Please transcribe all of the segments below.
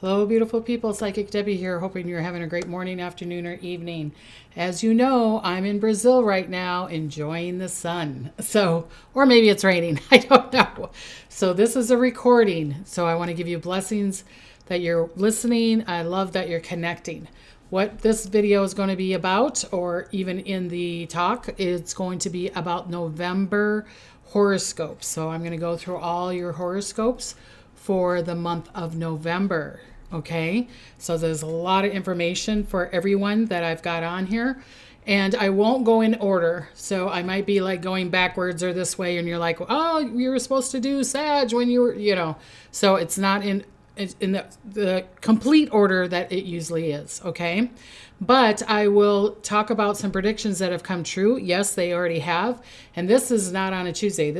Hello, beautiful people. Psychic Debbie here, hoping you're having a great morning, afternoon, or evening. As you know, I'm in Brazil right now, enjoying the sun. Or maybe it's raining. I don't know. So this is a recording. So I want to give you blessings that you're listening. I love that you're connecting. What this video is going to be about, or even in the talk, it's going to be about November horoscopes. So I'm going to go through all your horoscopes for the month of November. Okay, so there's a lot of information for everyone that I've got on here, and I won't go in order. So I might be like going backwards or this way, and you're like, oh, you were supposed to do Sag when you were, So it's not in the complete order that it usually is. Okay, but I will talk about some predictions that have come true. Yes, they already have, and this is not on a Tuesday.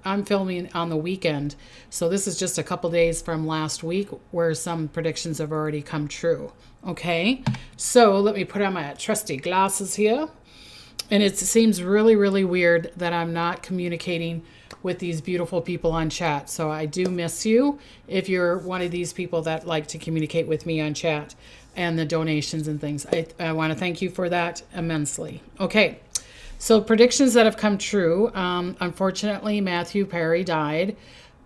I'm filming on the weekend, so this is just a couple days from last week where some predictions have already come true. Okay, so let me put on my trusty glasses here. And it seems really, really weird that I'm not communicating with these beautiful people on chat. So I do miss you if you're one of these people that like to communicate with me on chat and the donations and things. I want to thank you for that immensely. Okay, so predictions that have come true. Unfortunately, Matthew Perry died.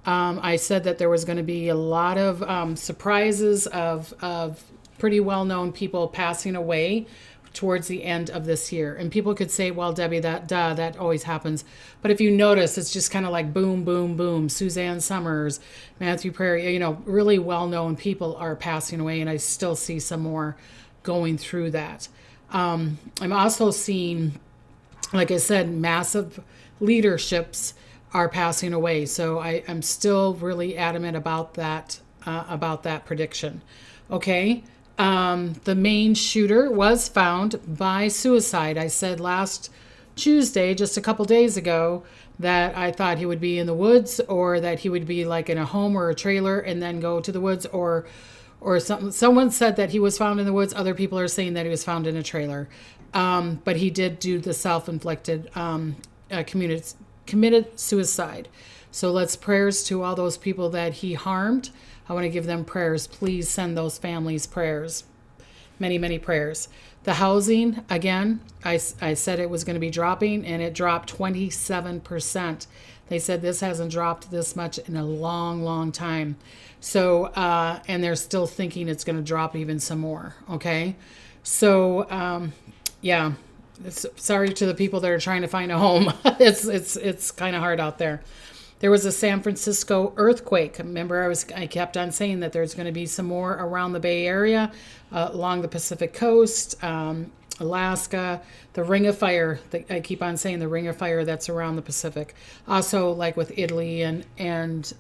I said that there was going to be a lot of surprises of pretty well-known people passing away towards the end of this year. And people could say, well, Debbie, that always happens. But if you notice, it's just kind of like boom, boom, boom. Suzanne Summers, Matthew Perry, really well-known people are passing away. And I still see some more going through that. I'm also seeing, like I said, massive leaderships are passing away. So I'm still really adamant about that prediction. Okay. The main shooter was found by suicide. I said last Tuesday, just a couple days ago, that I thought he would be in the woods, or that he would be like in a home or a trailer and then go to the woods, or something. Someone said that he was found in the woods. Other people are saying that he was found in a trailer. But he did do the self-inflicted, committed suicide. So let's prayers to all those people that he harmed. I want to give them prayers. Please send those families prayers. Many, many prayers. The housing, again, I said it was going to be dropping, and it dropped 27%. They said this hasn't dropped this much in a long, long time. So, and they're still thinking it's going to drop even some more. Okay. So, yeah, sorry to the people that are trying to find a home. It's kind of hard out there. There was a San Francisco earthquake. Remember, I kept on saying that there's going to be some more around the Bay Area, along the Pacific coast, Alaska, the Ring of Fire. I keep on saying the Ring of Fire that's around the Pacific. Also, like with Italy and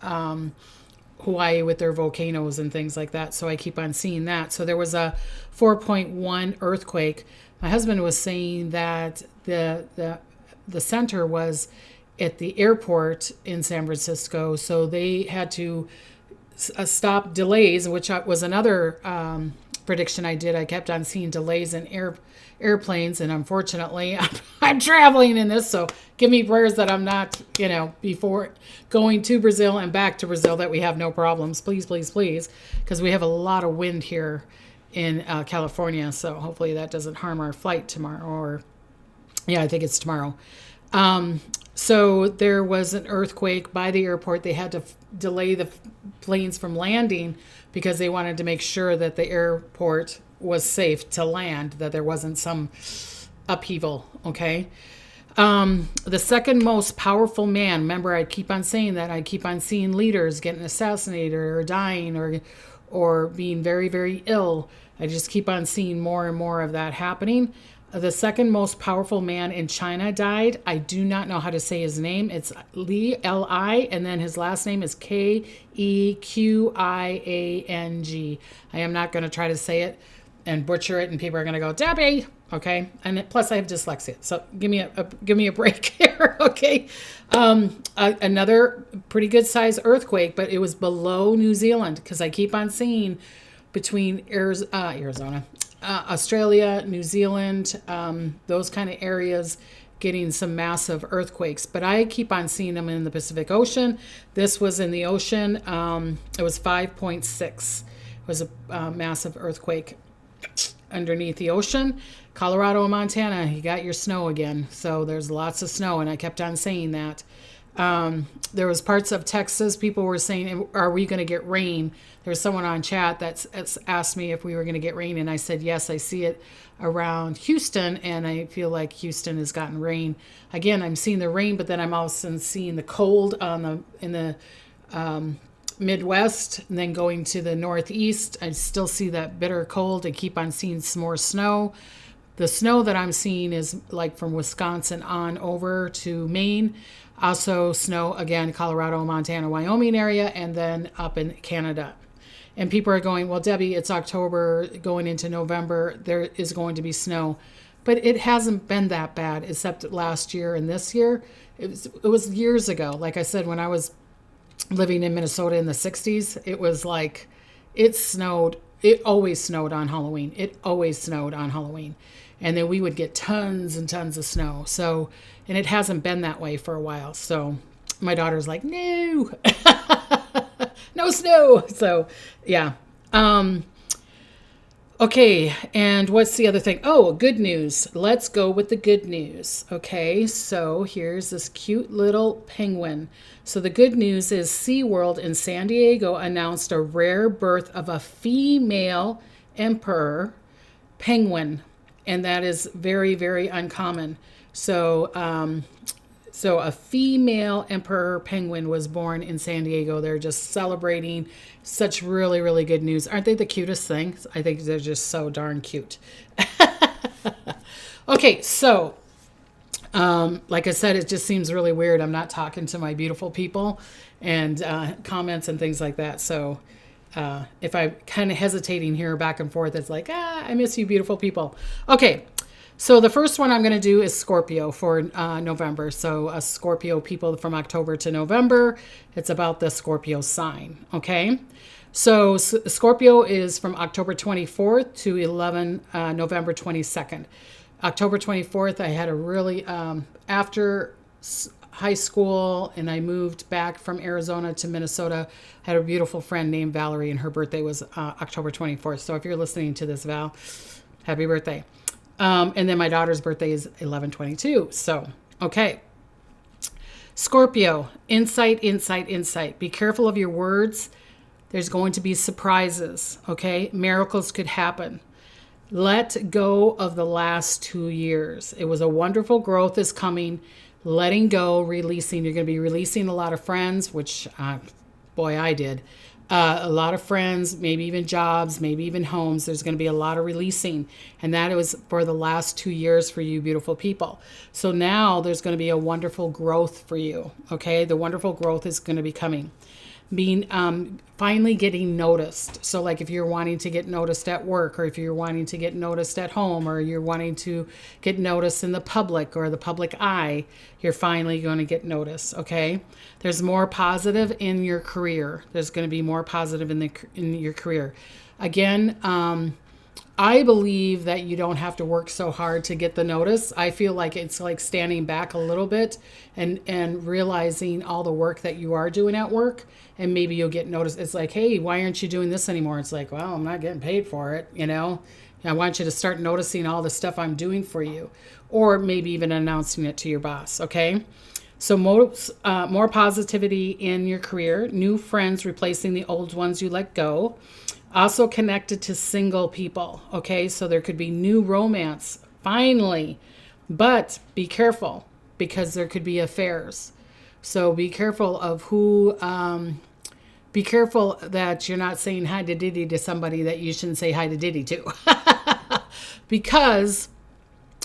Hawaii with their volcanoes and things like that. So I keep on seeing that. So there was a 4.1 earthquake. My husband was saying that the center was at the airport in San Francisco, so they had to stop delays, which was another prediction I did. I kept on seeing delays in airplanes, and unfortunately, I'm traveling in this, so give me prayers that I'm not, before going to Brazil and back to Brazil, that we have no problems. Please, please, please, because we have a lot of wind here in California, so hopefully that doesn't harm our flight tomorrow, I think it's tomorrow. So there was an earthquake by the airport. They had to delay the planes from landing because they wanted to make sure that the airport was safe to land, that there wasn't some upheaval. Okay. The second most powerful man, remember, I keep on saying that. I keep on seeing leaders getting assassinated or dying or being very, very ill. I just keep on seeing more and more of that happening. The second most powerful man in China died. I do not know how to say his name. It's Li, L-I, and then his last name is K-E-Q-I-A-N-G. I am not going to try to say it and butcher it, and people are going to go, Debbie, okay? And plus, I have dyslexia, so give me a break here, okay? Another pretty good size earthquake, but it was below New Zealand, because I keep on seeing between Arizona, Australia, New Zealand, those kind of areas getting some massive earthquakes. But I keep on seeing them in the Pacific Ocean. This was in the ocean. It was 5.6. was a massive earthquake underneath the ocean. Colorado and Montana, you got your snow again. So there's lots of snow, and I kept on saying that. There was parts of Texas, people were saying, are we going to get rain? There's someone on chat that's asked me if we were going to get rain, and I said, yes, I see it around Houston, and I feel like Houston has gotten rain. Again, I'm seeing the rain, but then I'm also seeing the cold in the Midwest, and then going to the Northeast. I still see that bitter cold. I keep on seeing some more snow. The snow that I'm seeing is like from Wisconsin on over to Maine. Also snow, again, Colorado, Montana, Wyoming area, and then up in Canada. And people are going, well, Debbie, it's October going into November. There is going to be snow. But it hasn't been that bad, except last year and this year. It was years ago. Like I said, when I was living in Minnesota in the 60s, it was like it snowed. It always snowed on Halloween. It always snowed on Halloween. And then we would get tons and tons of snow. So, and it hasn't been that way for a while. So my daughter's like, no, no snow. So yeah. Okay. And what's the other thing? Oh, good news. Let's go with the good news. Okay. So here's this cute little penguin. So the good news is SeaWorld in San Diego announced a rare birth of a female emperor penguin. And that is very, very uncommon. So, so a female emperor penguin was born in San Diego. They're just celebrating such really, really good news. Aren't they the cutest things? I think they're just so darn cute. Okay, so like I said, it just seems really weird. I'm not talking to my beautiful people and comments and things like that. So if I'm kind of hesitating here back and forth, it's like, I miss you, beautiful people. Okay, so the first one I'm going to do is Scorpio for November. So Scorpio people from October to November. It's about the Scorpio sign, okay? So Scorpio is from October 24th to November 22nd. October 24th, I had a really, after high school and I moved back from Arizona to Minnesota, I had a beautiful friend named Valerie, and her birthday was October 24th. So if you're listening to this, Val, happy birthday. And then my daughter's birthday is 11/22. So, okay. Scorpio, insight, insight, insight. Be careful of your words. There's going to be surprises, okay? Miracles could happen. Let go of the last 2 years. It was a wonderful growth is coming. Letting go, releasing. You're going to be releasing a lot of friends, which, boy, I did. A lot of friends, maybe even jobs, maybe even homes. There's going to be a lot of releasing. And that was for the last 2 years for you beautiful people. So now there's going to be a wonderful growth for you. Okay. The wonderful growth is going to be coming. Being finally getting noticed. So like if you're wanting to get noticed at work, or if you're wanting to get noticed at home, or you're wanting to get noticed in the public or the public eye, you're finally going to get noticed. Okay. There's more positive in your career. There's going to be more positive in your career. Again, I believe that you don't have to work so hard to get the notice. I feel like it's like standing back a little bit and realizing all the work that you are doing at work, and maybe you'll get noticed. It's like, hey, why aren't you doing this anymore? It's like, well, I'm not getting paid for it, you know? I want you to start noticing all the stuff I'm doing for you, or maybe even announcing it to your boss, okay? So more positivity in your career, new friends replacing the old ones you let go. Also connected to single people, okay? So there could be new romance, finally. But be careful, because there could be affairs. So be careful of who, be careful that you're not saying hi to Diddy to somebody that you shouldn't say hi to Diddy to. Because,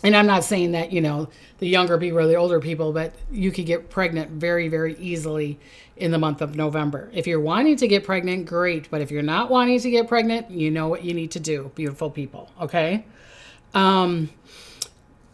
and I'm not saying that, you know, the younger people or the older people, but you could get pregnant very, very easily in the month of November. If you're wanting to get pregnant, great. But if you're not wanting to get pregnant, you know what you need to do, beautiful people. Okay.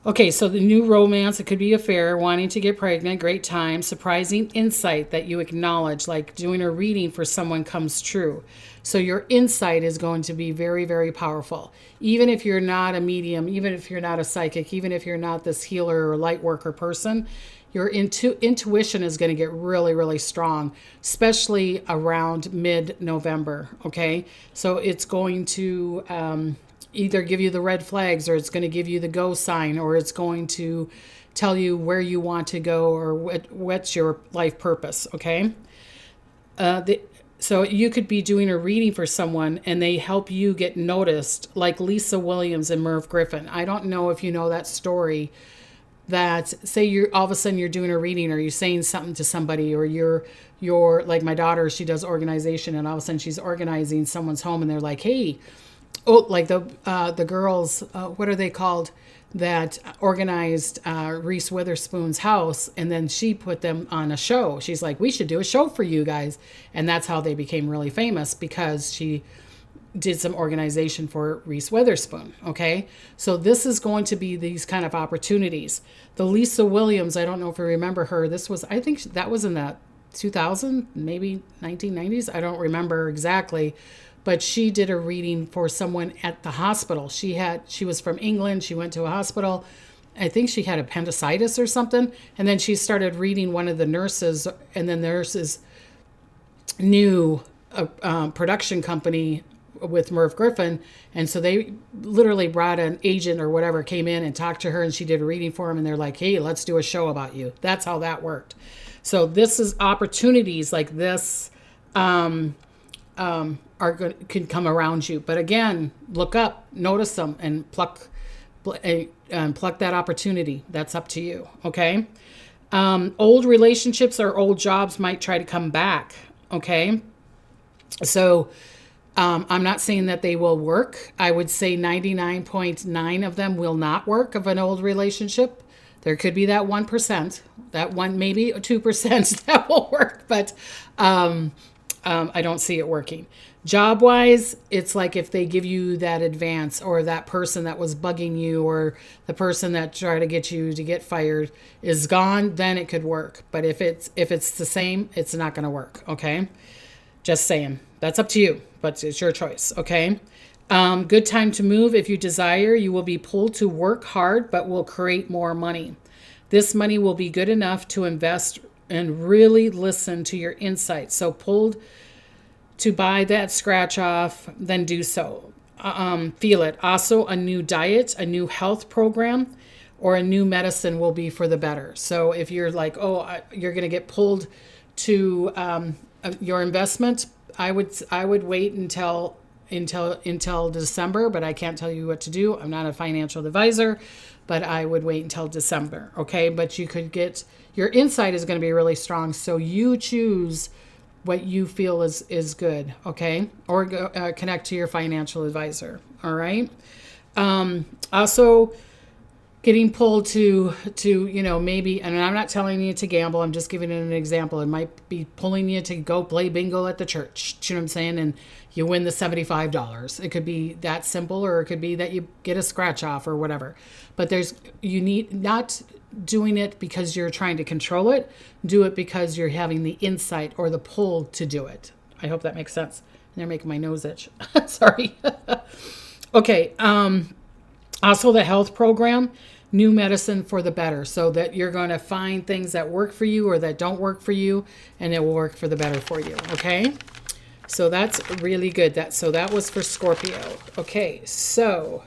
Okay. So the new romance, it could be affair, wanting to get pregnant, great time, surprising insight that you acknowledge, like doing a reading for someone comes true. So your insight is going to be very, very powerful. Even if you're not a medium, even if you're not a psychic, even if you're not this healer or light worker person, your intuition is going to get really, really strong, especially around mid-November, okay? So it's going to either give you the red flags, or it's going to give you the go sign, or it's going to tell you where you want to go, or what's your life purpose, okay? So you could be doing a reading for someone and they help you get noticed, like Lisa Williams and Merv Griffin. I don't know if you know that story, that say you're all of a sudden you're doing a reading, or you're saying something to somebody, or you're like my daughter, she does organization, and all of a sudden she's organizing someone's home and they're like, hey, oh, like the girls, what are they called, that organized Reese Witherspoon's house, and then she put them on a show. She's like, we should do a show for you guys. And that's how they became really famous, because she did some organization for Reese Witherspoon, okay? So this is going to be these kind of opportunities. The Lisa Williams, I don't know if you remember her. This was, I think that was in that 2000, maybe 1990s. I don't remember exactly. But she did a reading for someone at the hospital. She was from England. She went to a hospital. I think she had appendicitis or something. And then she started reading one of the nurses, and the nurses knew a production company with Merv Griffin. And so they literally brought an agent or whatever, came in and talked to her, and she did a reading for him. And they're like, hey, let's do a show about you. That's how that worked. So this is opportunities like this can come around you. But again, look up, notice them, and pluck that opportunity. That's up to you, okay? Old relationships or old jobs might try to come back, okay? So I'm not saying that they will work. I would say 99.9 of them will not work, of an old relationship. There could be that 1%, that one, maybe 2% that will work, but I don't see it working. Job-wise, it's like if they give you that advance, or that person that was bugging you, or the person that tried to get you to get fired is gone, then it could work. But if it's the same, it's not going to work, okay? Just saying. That's up to you, but it's your choice, okay? Good time to move if you desire. You will be pulled to work hard, but will create more money. This money will be good enough to invest and really listen to your insights. So pulled to buy that scratch off, then do so. Feel it. Also, a new diet, a new health program, or a new medicine will be for the better. So if you're like, you're going to get pulled to your investment, I would wait until December, but I can't tell you what to do. I'm not a financial advisor, but I would wait until December. Okay. But you could get, your insight is going to be really strong. So you choose what you feel is good. Okay. Or connect to your financial advisor. All right. Also getting pulled to, maybe, and I'm not telling you to gamble. I'm just giving it an example. It might be pulling you to go play bingo at the church. You know what I'm saying? And you win the $75. It could be that simple, or it could be that you get a scratch off or whatever. But you need not doing it because you're trying to control it. Do it because you're having the insight or the pull to do it. I hope that makes sense. They're making my nose itch. Sorry. Okay. Also the health program, new medicine for the better, so that you're going to find things that work for you or that don't work for you, and it will work for the better for you. Okay. So that's really good. That was for Scorpio. Okay. So,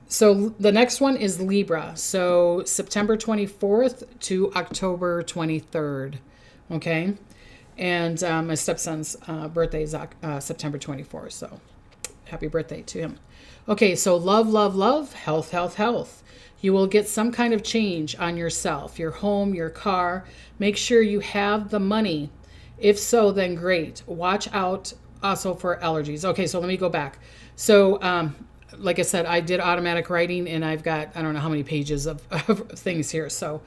so the next one is Libra. So September 24th to October 23rd. Okay. And my stepson's birthday is September 24th. So happy birthday to him. Okay. So love, love, love, health, health, health. You will get some kind of change on yourself, your home, your car. Make sure you have the money. If so, then great. Watch out also for allergies. Okay. So let me go back. So, like I said, I did automatic writing, and I've got, I don't know how many pages of things here. So,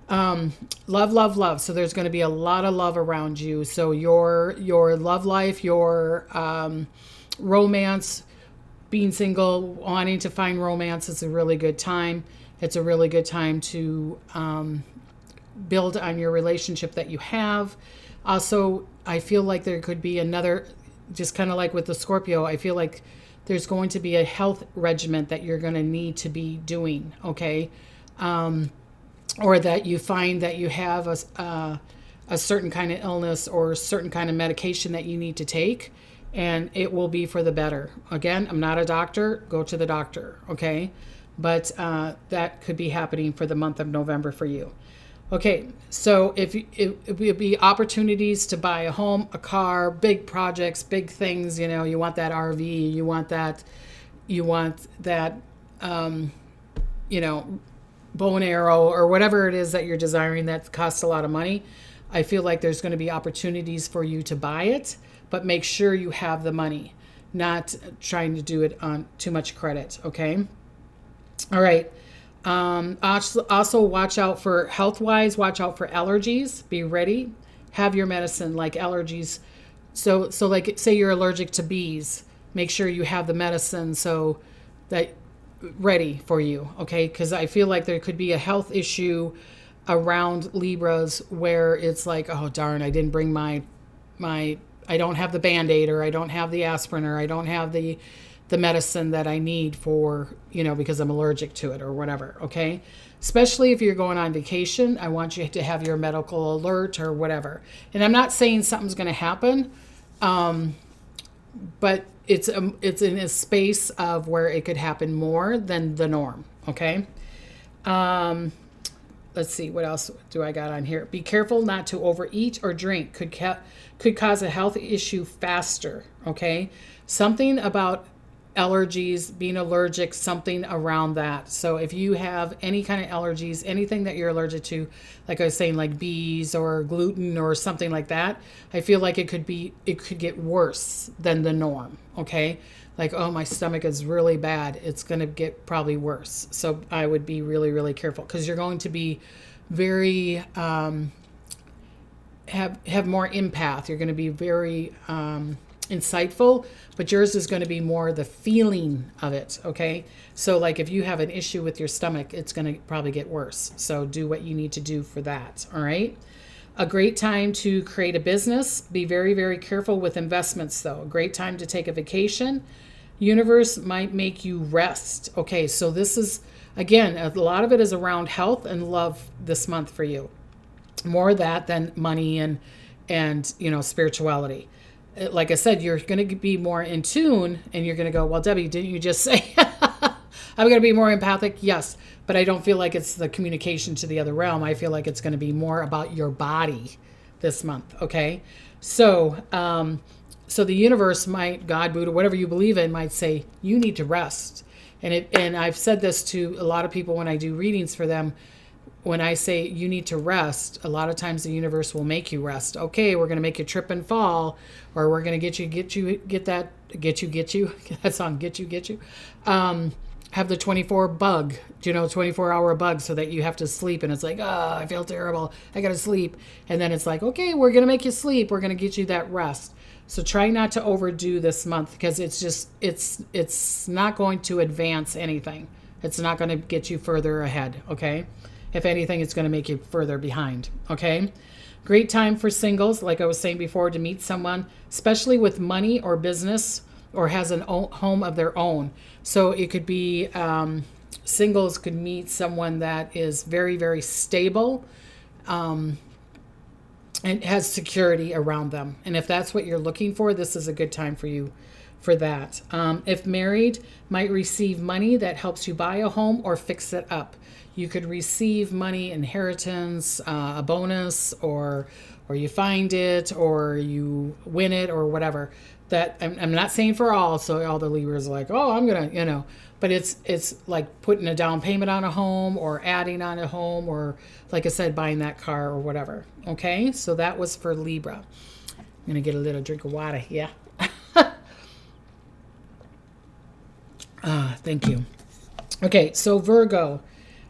love, love, love. So there's going to be a lot of love around you. So your love life, your, romance, being single, wanting to find romance is a really good time. It's a really good time to, build on your relationship that you have. Also, I feel like there could be another, just kind of like with the Scorpio, I feel like there's going to be a health regimen that you're going to need to be doing, okay? Or that you find that you have a certain kind of illness or a certain kind of medication that you need to take, and it will be for the better. Again, I'm not a doctor. Go to the doctor, okay? But that could be happening for the month of November for you. Okay, so if it would be opportunities to buy a home, a car, big projects, big things, you know, you want that RV, you want that, you know, bow and arrow or whatever it is that you're desiring that costs a lot of money. I feel like there's going to be opportunities for you to buy it, but make sure you have the money, not trying to do it on too much credit, okay? All right. Also watch out for health-wise, watch out for allergies. Be ready. Have your medicine like allergies. So like say you're allergic to bees, make sure you have the medicine so that ready for you, okay? Because I feel like there could be a health issue around Libras where it's like, oh darn, I didn't bring my I don't have the Band-Aid, or I don't have the aspirin, or I don't have the medicine that I need for, you know, because I'm allergic to it or whatever, okay? Especially if you're going on vacation, I want you to have your medical alert or whatever. And I'm not saying something's going to happen, but it's in a space of where it could happen more than the norm, okay? Let's see, what else do I got on here? Be careful not to overeat or drink. Could cause a health issue faster, okay? Something about allergies, being allergic, something around that. So if you have any kind of allergies, anything that you're allergic to, like I was saying, like bees or gluten or something like that, I feel like it could get worse than the norm, okay? Like, oh, my stomach is really bad. It's going to get probably worse. So I would be really, really careful, because you're going to be very, have more empath. You're going to be very insightful, but yours is going to be more the feeling of it, okay? So like if you have an issue with your stomach, it's going to probably get worse. So do what you need to do for that, all right? A great time to create a business. Be very, very careful with investments, though. A great time to take a vacation. Universe might make you rest. Okay, so this is, again, a lot of it is around health and love this month for you. More of that than money and you know, spirituality. Like I said, you're going to be more in tune, and you're going to go, well, Debbie, didn't you just say I'm going to be more empathic? Yes, but I don't feel like it's the communication to the other realm. I feel like it's going to be more about your body this month, okay? So so the universe might, God, Buddha, whatever you believe in, might say, you need to rest. And I've said this to a lot of people when I do readings for them. When I say you need to rest, a lot of times the universe will make you rest. Okay, we're going to make you trip and fall, or we're going to get you. That song, get you. Have the 24-hour bug, so that you have to sleep, and it's like, oh, I feel terrible, I got to sleep. And then it's like, okay, we're going to make you sleep. We're going to get you that rest. So try not to overdo this month, because it's not going to advance anything. It's not going to get you further ahead, okay? If anything, it's going to make you further behind, okay? Great time for singles, like I was saying before, to meet someone, especially with money or business, or has a home of their own. So it could be singles could meet someone that is very, very stable and has security around them. And if that's what you're looking for, this is a good time for you for that. If married, might receive money that helps you buy a home or fix it up. You could receive money, inheritance, a bonus, or you find it, or you win it, or whatever. That I'm not saying for all, so all the Libras are like, oh, I'm gonna, you know, but it's like putting a down payment on a home, or adding on a home, or like I said, buying that car or whatever. Okay, so that was for Libra. I'm gonna get a little drink of water. Yeah. Thank you. Okay, so Virgo,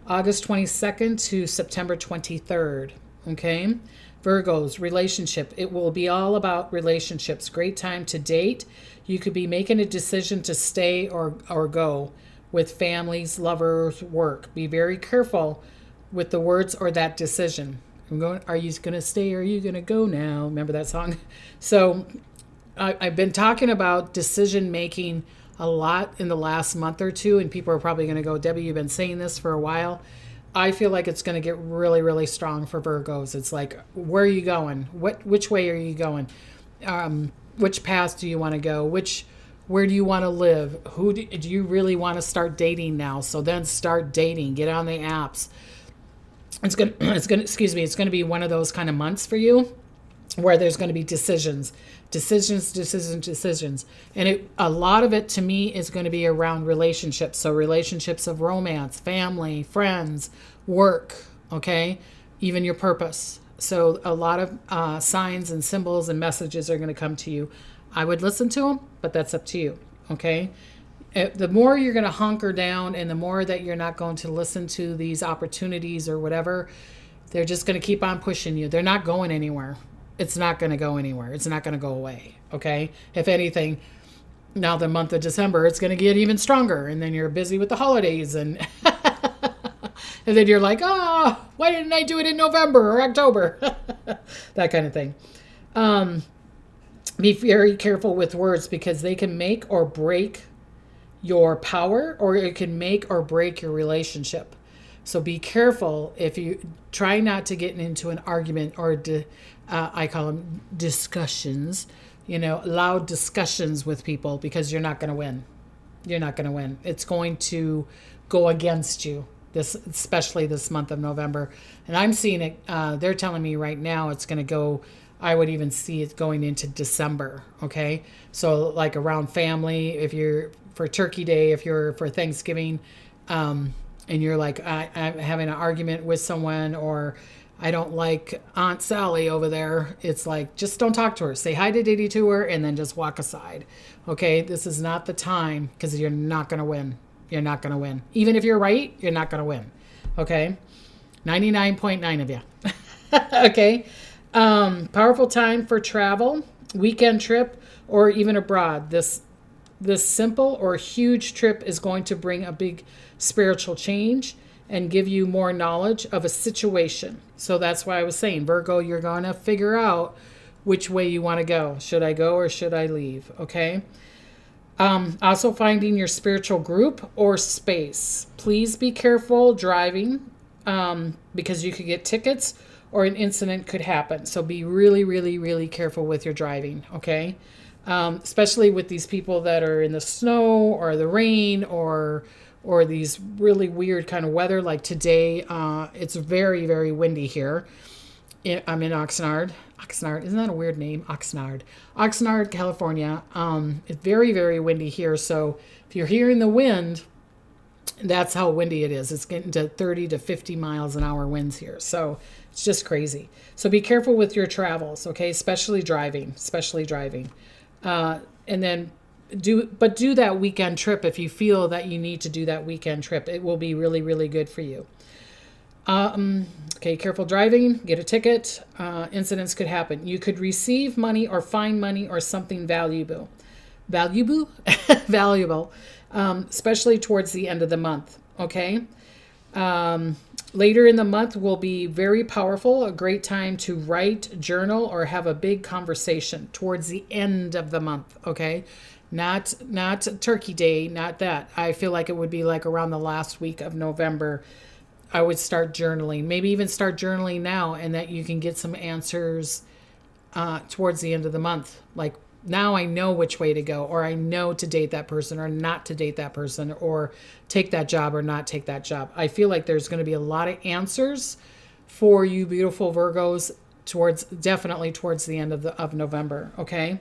August 22nd to September 23rd. Okay, Virgos, relationship. It will be all about relationships. Great time to date. You could be making a decision to stay or go with families, lovers, work. Be very careful with the words or that decision. I'm going, are you going to stay or are you going to go now? Remember that song? So I've been talking about decision making a lot in the last month or two, and people are probably going to go, Debbie, you've been saying this for a while. I feel like it's going to get really, really strong for Virgos. It's like, where are you going? Which way are you going? Which path do you want to go? Where do you want to live? Who do you really want to start dating now? So then start dating, get on the apps. It's going to be one of those kind of months for you where there's going to be decisions. And a lot of it to me is going to be around relationships. So relationships of romance, family, friends, work, okay? Even your purpose. So a lot of signs and symbols and messages are going to come to you. I would listen to them, but that's up to you, okay? The more you're going to hunker down and the more that you're not going to listen to these opportunities or whatever, they're just going to keep on pushing you. They're not going anywhere. It's not going to go anywhere. It's not going to go away, okay? If anything, now the month of December, it's going to get even stronger. And then you're busy with the holidays and and then you're like, why didn't I do it in November or October? That kind of thing. Be very careful with words because they can make or break your power, or it can make or break your relationship. So be careful if you try not to get into an argument or I call them discussions, loud discussions with people, because you're not going to win. You're not going to win. It's going to go against you, especially this month of November. And I'm seeing it, they're telling me right now it's going to go, I would even see it going into December, okay? So like around family, if you're for Turkey Day, if you're for Thanksgiving, and you're like, I'm having an argument with someone, or I don't like Aunt Sally over there. It's like, just don't talk to her. Say hi to her and then just walk aside. Okay, this is not the time, because you're not going to win. You're not going to win. Even if you're right, you're not going to win. Okay, 99.9 of you. Okay, powerful time for travel, weekend trip, or even abroad. This simple or huge trip is going to bring a big spiritual change and give you more knowledge of a situation. So that's why I was saying, Virgo, you're going to figure out which way you want to go. Should I go or should I leave? Okay. Also finding your spiritual group or space. Please be careful driving because you could get tickets or an incident could happen. So be really, really, really careful with your driving. Okay. Especially with these people that are in the snow or the rain or these really weird kind of weather. Like today, it's very, very windy here. I'm in Oxnard. Oxnard, isn't that a weird name? Oxnard, California. It's very, very windy here. So if you're hearing the wind, that's how windy it is. It's getting to 30 to 50 miles an hour winds here. So it's just crazy. So be careful with your travels, okay? Especially driving. And then do that weekend trip if you feel that you need to do that weekend trip. It will be really, really good for you. Okay, careful driving, get a ticket. Incidents could happen. You could receive money or find money or something valuable, especially towards the end of the month. Okay. Later in the month will be very powerful, a great time to write, journal, or have a big conversation towards the end of the month. Okay. Not Turkey Day, not that. I feel like it would be like around the last week of November. I would start journaling, maybe even start journaling now, and that you can get some answers towards the end of the month. Like, now I know which way to go, or I know to date that person or not to date that person, or take that job or not take that job. I feel like there's going to be a lot of answers for you beautiful Virgos definitely towards the end of November. Okay.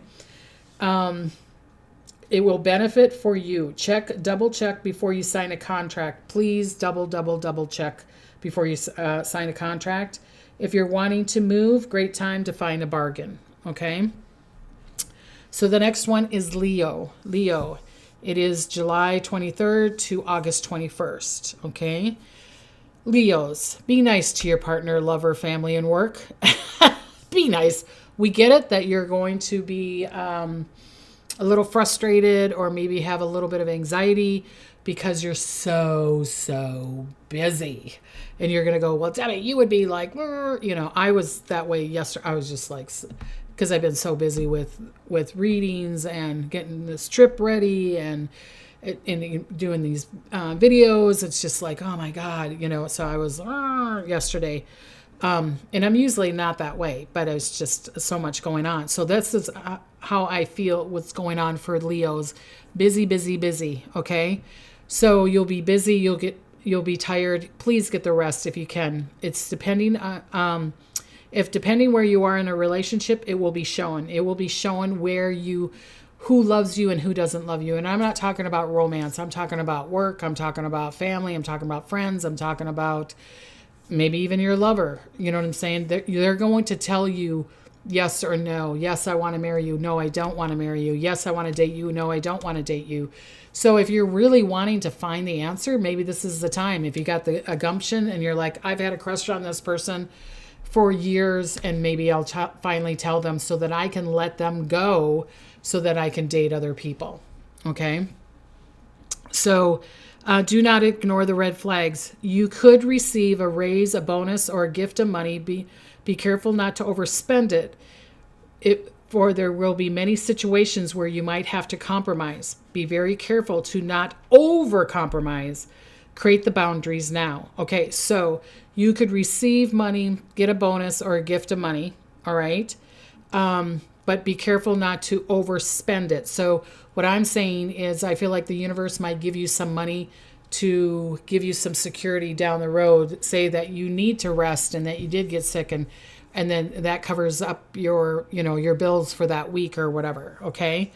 It will benefit for you. Double check before you sign a contract. Please double check before you sign a contract. If you're wanting to move, great time to find a bargain. Okay. So the next one is Leo. It is July 23rd to August 21st. Okay. Leos, be nice to your partner, lover, family, and work. Be nice. We get it that you're going to be a little frustrated or maybe have a little bit of anxiety because you're so busy. And you're going to go, well, Debbie, you would be like, I was that way yesterday. I was just like, because I've been so busy with readings and getting this trip ready and doing these videos. It's just like, oh my God, so I was yesterday. And I'm usually not that way, but it's just so much going on. So this is how I feel what's going on for Leos. Busy, busy, busy. Okay. So you'll be busy. You'll be tired. Please get the rest if you can. It's depending on, depending where you are in a relationship, it will be shown. It will be shown who loves you and who doesn't love you. And I'm not talking about romance. I'm talking about work. I'm talking about family. I'm talking about friends. I'm talking about maybe even your lover. You know what I'm saying? They're going to tell you yes or no. Yes, I want to marry you. No, I don't want to marry you. Yes, I want to date you. No, I don't want to date you. So if you're really wanting to find the answer, maybe this is the time. If you got a gumption and you're like, I've had a crush on this person for years, and maybe I'll finally tell them so that I can let them go so that I can date other people. Okay? So do not ignore the red flags. You could receive a raise, a bonus, or a gift of money. Be careful not to overspend it. For there will be many situations where you might have to compromise. Be very careful to not over-compromise. Create the boundaries now. Okay, so you could receive money, get a bonus, or a gift of money. All right? But be careful not to overspend it. So what I'm saying is I feel like the universe might give you some money to give you some security down the road. Say that you need to rest and that you did get sick, and then that covers up your bills for that week or whatever. Okay.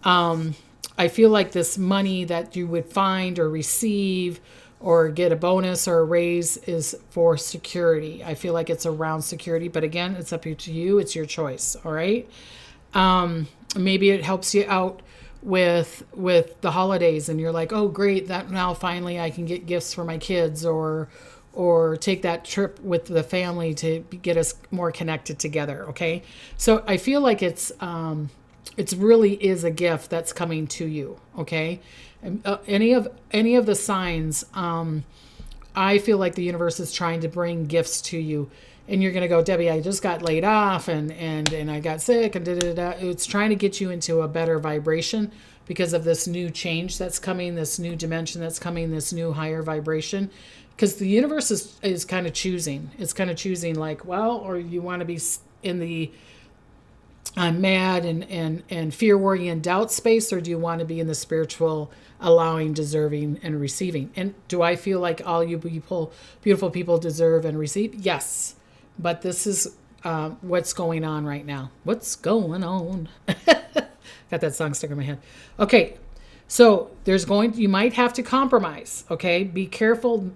I feel like this money that you would find or receive or get a bonus or a raise is for security. I feel like it's around security, but again, it's up to you. It's your choice. All right. Maybe it helps you out with the holidays and you're like, oh great, that now finally I can get gifts for my kids or take that trip with the family to get us more connected together. Okay. So I feel like it's really is a gift that's coming to you. Okay. Any of the signs, I feel like the universe is trying to bring gifts to you, and you're going to go, Debbie, I just got laid off and I got sick and It's trying to get you into a better vibration because of this new change that's coming, this new dimension that's coming, this new higher vibration. Because the universe is kind of choosing. It's kind of choosing like, well, or you want to be in the I'm mad and fear, worry, and doubt space, or do you want to be in the spiritual, allowing, deserving, and receiving? And do I feel like all you beautiful people deserve and receive? Yes. But this is what's going on right now. What's going on? Got that song stuck in my head. Okay. So you might have to compromise. Okay. Be careful.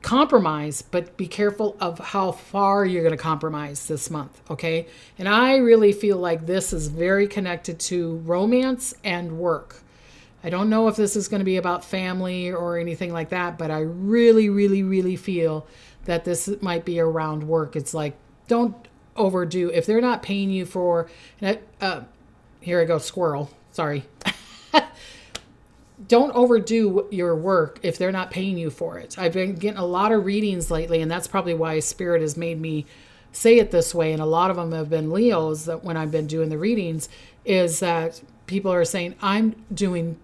Compromise, but be careful of how far you're going to compromise this month. Okay. And I really feel like this is very connected to romance and work. I don't know if this is going to be about family or anything like that, but I really, really, really feel that this might be around work. It's like, don't overdo. If they're not paying you for, here I go, squirrel. Sorry. Don't overdo your work if they're not paying you for it. I've been getting a lot of readings lately, and that's probably why Spirit has made me say it this way. And a lot of them have been Leos that when I've been doing the readings is that people are saying, I'm doing,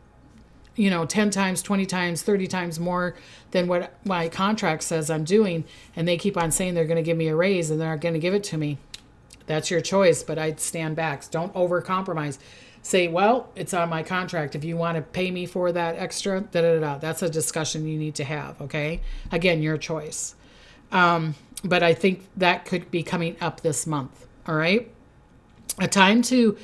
10 times, 20 times, 30 times more than what my contract says I'm doing. And they keep on saying they're going to give me a raise and they're not going to give it to me. That's your choice, but I'd stand back. Don't overcompromise. Say, well, it's on my contract. If you want to pay me for that extra, that's a discussion you need to have. Okay. Again, your choice. But I think that could be coming up this month. All right. A time to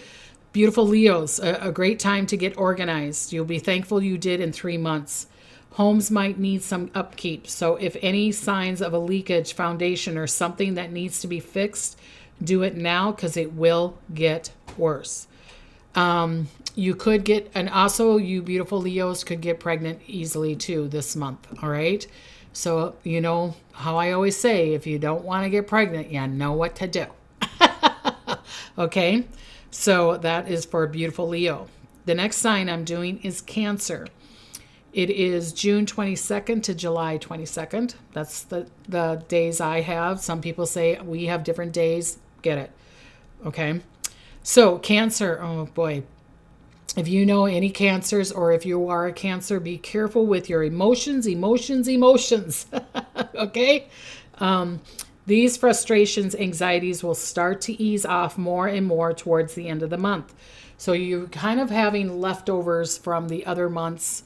beautiful Leos, a great time to get organized. You'll be thankful you did in 3 months. Homes might need some upkeep. So if any signs of a leakage, foundation, or something that needs to be fixed, do it now because it will get worse. You could get, and also you beautiful Leos could get pregnant easily too this month. All right. So, you know how I always say, if you don't want to get pregnant, you know what to do. Okay. So that is for a beautiful Leo. The next sign I'm doing is Cancer. It is June 22nd to July 22nd. That's the days I have. Some people say we have different days. Get it. Okay. So Cancer, oh boy. If you know any Cancers, or if you are a Cancer, be careful with your emotions. Okay? These frustrations, anxieties will start to ease off more and more towards the end of the month. So you're kind of having leftovers from the other months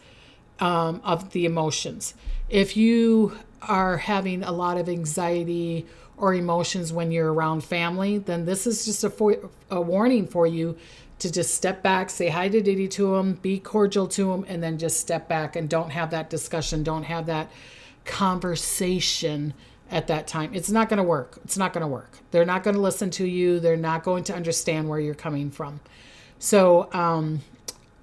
of the emotions. If you are having a lot of anxiety or emotions when you're around family, then this is just a warning for you to just step back, say hi to Diddy to them, be cordial to them, and then just step back and don't have that discussion, don't have that conversation at that time. It's not going to work. It's not going to work. They're not going to listen to you. They're not going to understand where you're coming from. So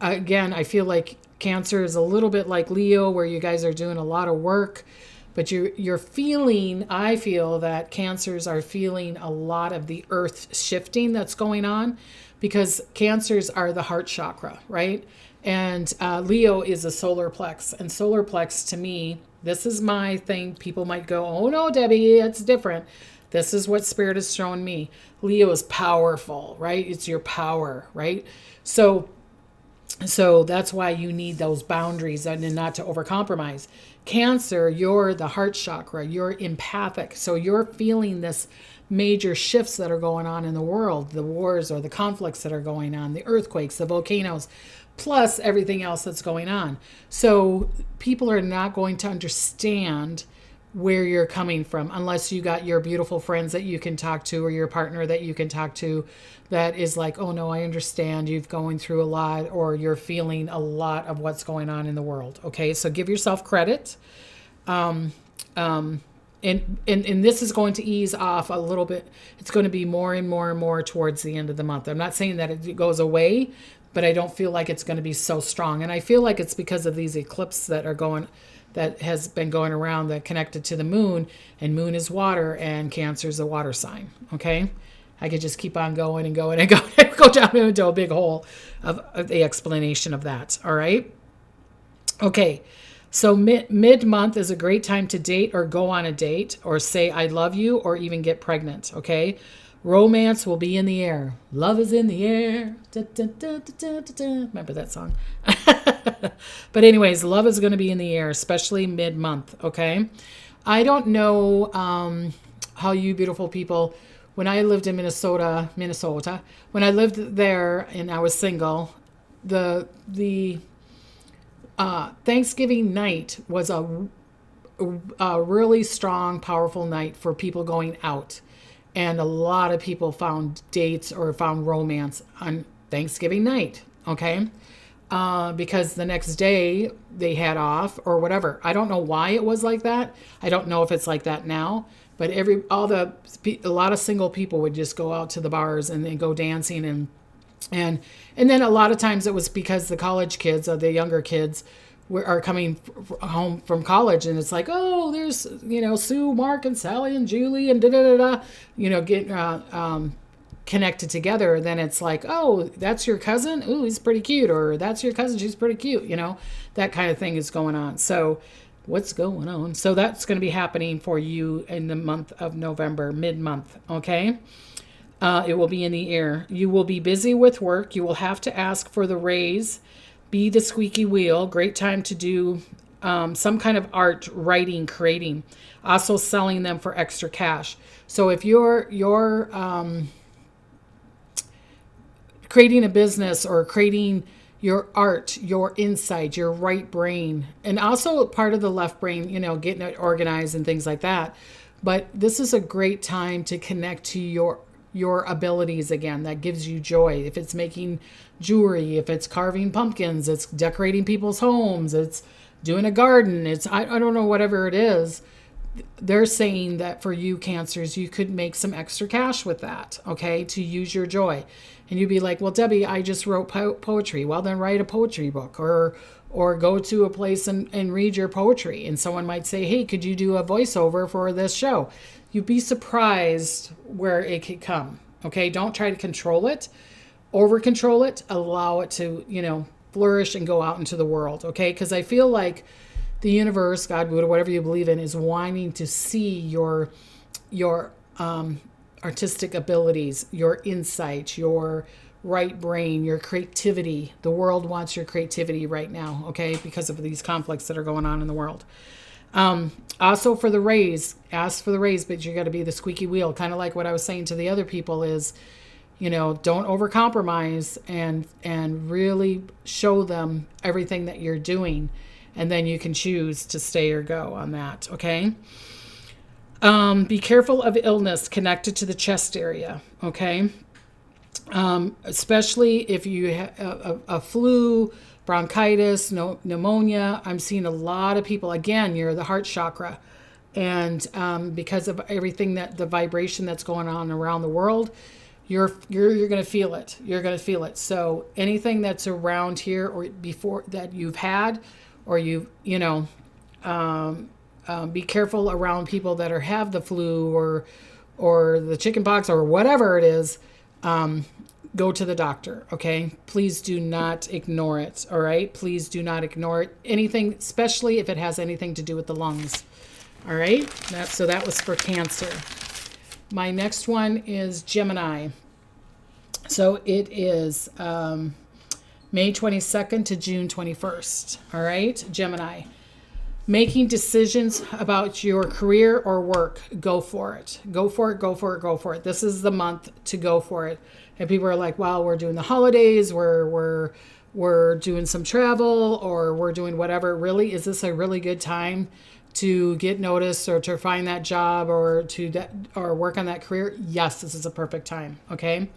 again, I feel like Cancer is a little bit like Leo, where you guys are doing a lot of work, but you're feeling, I feel that Cancers are feeling a lot of the earth shifting that's going on, because Cancers are the heart chakra, right? And Leo is a solar plex. And solar plex, to me, this is my thing. People might go, oh no, Debbie, it's different. This is what Spirit is showing me. Leo is powerful, right? It's your power, right? So that's why you need those boundaries and not to overcompromise. Cancer, you're the heart chakra. You're empathic. So you're feeling this major shifts that are going on in the world, the wars or the conflicts that are going on, the earthquakes, the volcanoes, plus everything else that's going on. So people are not going to understand where you're coming from unless you got your beautiful friends that you can talk to, or your partner that you can talk to that is like, oh no, I understand, you've going through a lot, or you're feeling a lot of what's going on in the world. Okay, so give yourself credit. And this is going to ease off a little bit. It's going to be more and more and more towards the end of the month. I'm not saying that it goes away, but I don't feel like it's going to be so strong. And I feel like it's because of these eclipses that has been going around, that connected to the moon, and moon is water, and Cancer is a water sign. Okay. I could just keep on going and going and going and go down into a big hole of the explanation of that. All right. Okay. So mid-month is a great time to date, or go on a date, or say I love you, or even get pregnant. Okay. Romance will be in the air. Love is in the air. Da, da, da, da, da, da. Remember that song? But anyways, love is going to be in the air, especially mid-month. Okay. I don't know how you beautiful people, when I lived in Minnesota, when I lived there and I was single, the Thanksgiving night was a really strong, powerful night for people going out. And a lot of people found dates or found romance on Thanksgiving night, okay? Because the next day they had off or whatever. I don't know why it was like that. I don't know if it's like that now. But a lot of single people would just go out to the bars and then go dancing, and then a lot of times it was because the college kids, or the younger kids, are coming home from college, and it's like, oh, there's, Sue, Mark, and Sally, and Julie, and getting connected together. Then it's like, oh, that's your cousin? Ooh, he's pretty cute. Or that's your cousin, she's pretty cute. That kind of thing is going on. So what's going on? So that's going to be happening for you in the month of November, mid-month, okay? It will be in the air. You will be busy with work. You will have to ask for the raise. Be the squeaky wheel. Great time to do some kind of art, writing, creating. Also selling them for extra cash. So if you're creating a business, or creating your art, your insight, your right brain, and also part of the left brain, getting it organized and things like that. But this is a great time to connect to your abilities again. That gives you joy. If it's making jewelry, if it's carving pumpkins, it's decorating people's homes, it's doing a garden, it's, I don't know, whatever it is. They're saying that for you Cancers, you could make some extra cash with that, okay, to use your joy. And you'd be like, well, Debbie, I just wrote poetry. Well, then write a poetry book, or go to a place and read your poetry. And someone might say, hey, could you do a voiceover for this show? You'd be surprised where it could come. Okay, don't try to control it, over control it, allow it to, flourish and go out into the world, okay? Because I feel like the universe, God, Buddha, whatever you believe in, is wanting to see your artistic abilities, your insight, your right brain, your creativity. The world wants your creativity right now, okay? Because of these conflicts that are going on in the world. Also for the raise, ask for the raise, but you got to be the squeaky wheel. Kind of like what I was saying to the other people is, don't overcompromise and really show them everything that you're doing. And then you can choose to stay or go on that. Okay. Be careful of illness connected to the chest area. Okay. Especially if you have a flu, bronchitis, pneumonia. I'm seeing a lot of people, again, you're the heart chakra. And because of everything the vibration that's going on around the world, you're going to feel it. You're going to feel it. So anything that's around here or before that you've had, or be careful around people that have the flu or the chicken pox or whatever it is. Go to the doctor, okay? Please do not ignore it, all right? Please do not ignore it. Anything, especially if it has anything to do with the lungs, all right? So that was for Cancer. My next one is Gemini. So it is May 22nd to June 21st, all right? Gemini. Making decisions about your career or work, go for it. Go for it, go for it, go for it. This is the month to go for it. And people are like, wow, we're doing the holidays, we're doing some travel, or we're doing whatever. Really, is this a really good time to get noticed or to find that job or or work on that career? Yes, this is a perfect time, okay?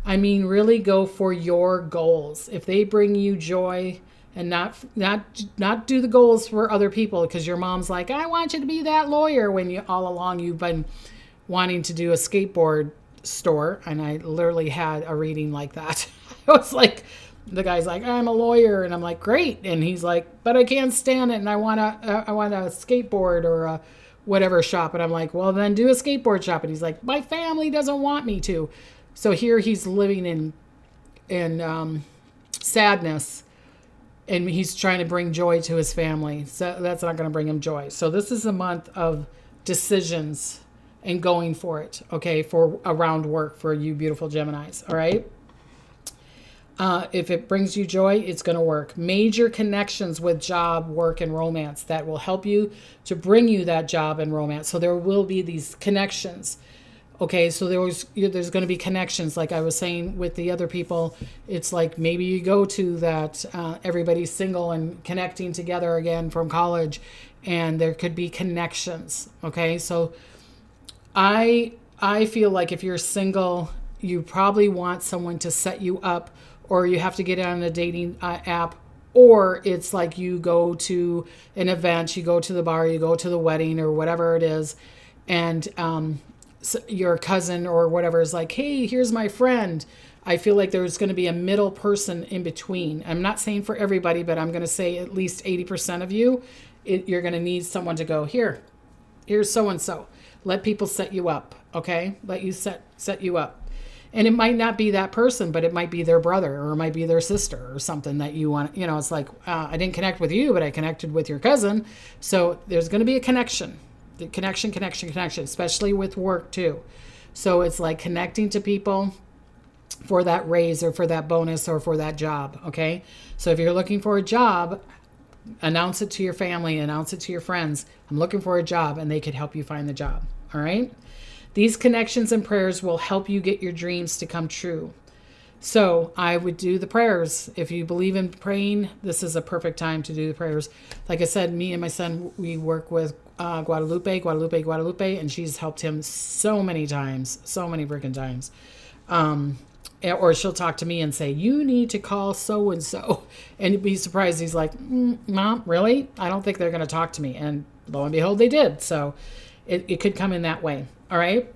I mean, really go for your goals. If they bring you joy, and not do the goals for other people because your mom's like, I want you to be that lawyer, when you all along you've been wanting to do a skateboard store. And I literally had a reading like that. I was like, the guy's like, I'm a lawyer, and I'm like, great. And he's like, but I can't stand it, and I want a skateboard or a whatever shop. And I'm like, well, then do a skateboard shop. And he's like, my family doesn't want me to. So here he's living in sadness. And he's trying to bring joy to his family. So that's not going to bring him joy. So this is a month of decisions and going for it, okay, for around work for you beautiful Geminis, all right? If it brings you joy, it's going to work. Major connections with job, work, and romance that will help you to bring you that job and romance. So there will be these connections. Okay, so there's going to be connections. Like I was saying with the other people, it's like maybe you go to that everybody's single and connecting together again from college, and there could be connections. Okay, so I feel like if you're single, you probably want someone to set you up, or you have to get on a dating app, or it's like you go to an event, you go to the bar, you go to the wedding or whatever it is, and so your cousin or whatever is like, hey, here's my friend. I feel like there's going to be a middle person in between. I'm not saying for everybody, but I'm going to say at least 80% of you, you're going to need someone to go, here's so-and-so. Let people set you up, okay? Let you set you up. And it might not be that person, but it might be their brother, or it might be their sister or something that you want. It's like, I didn't connect with you, but I connected with your cousin. So there's going to be a connection. The connection, especially with work too. So it's like connecting to people for that raise or for that bonus or for that job, okay? So if you're looking for a job, announce it to your family, announce it to your friends. I'm looking for a job, and they could help you find the job, all right? These connections and prayers will help you get your dreams to come true. So I would do the prayers. If you believe in praying, this is a perfect time to do the prayers. Like I said, me and my son, we work with Guadalupe, and she's helped him so many freaking times. Or she'll talk to me and say, you need to call so-and-so. And you'd be surprised. He's like, Mom, really? I don't think they're going to talk to me. And lo and behold, they did. So it could come in that way. All right.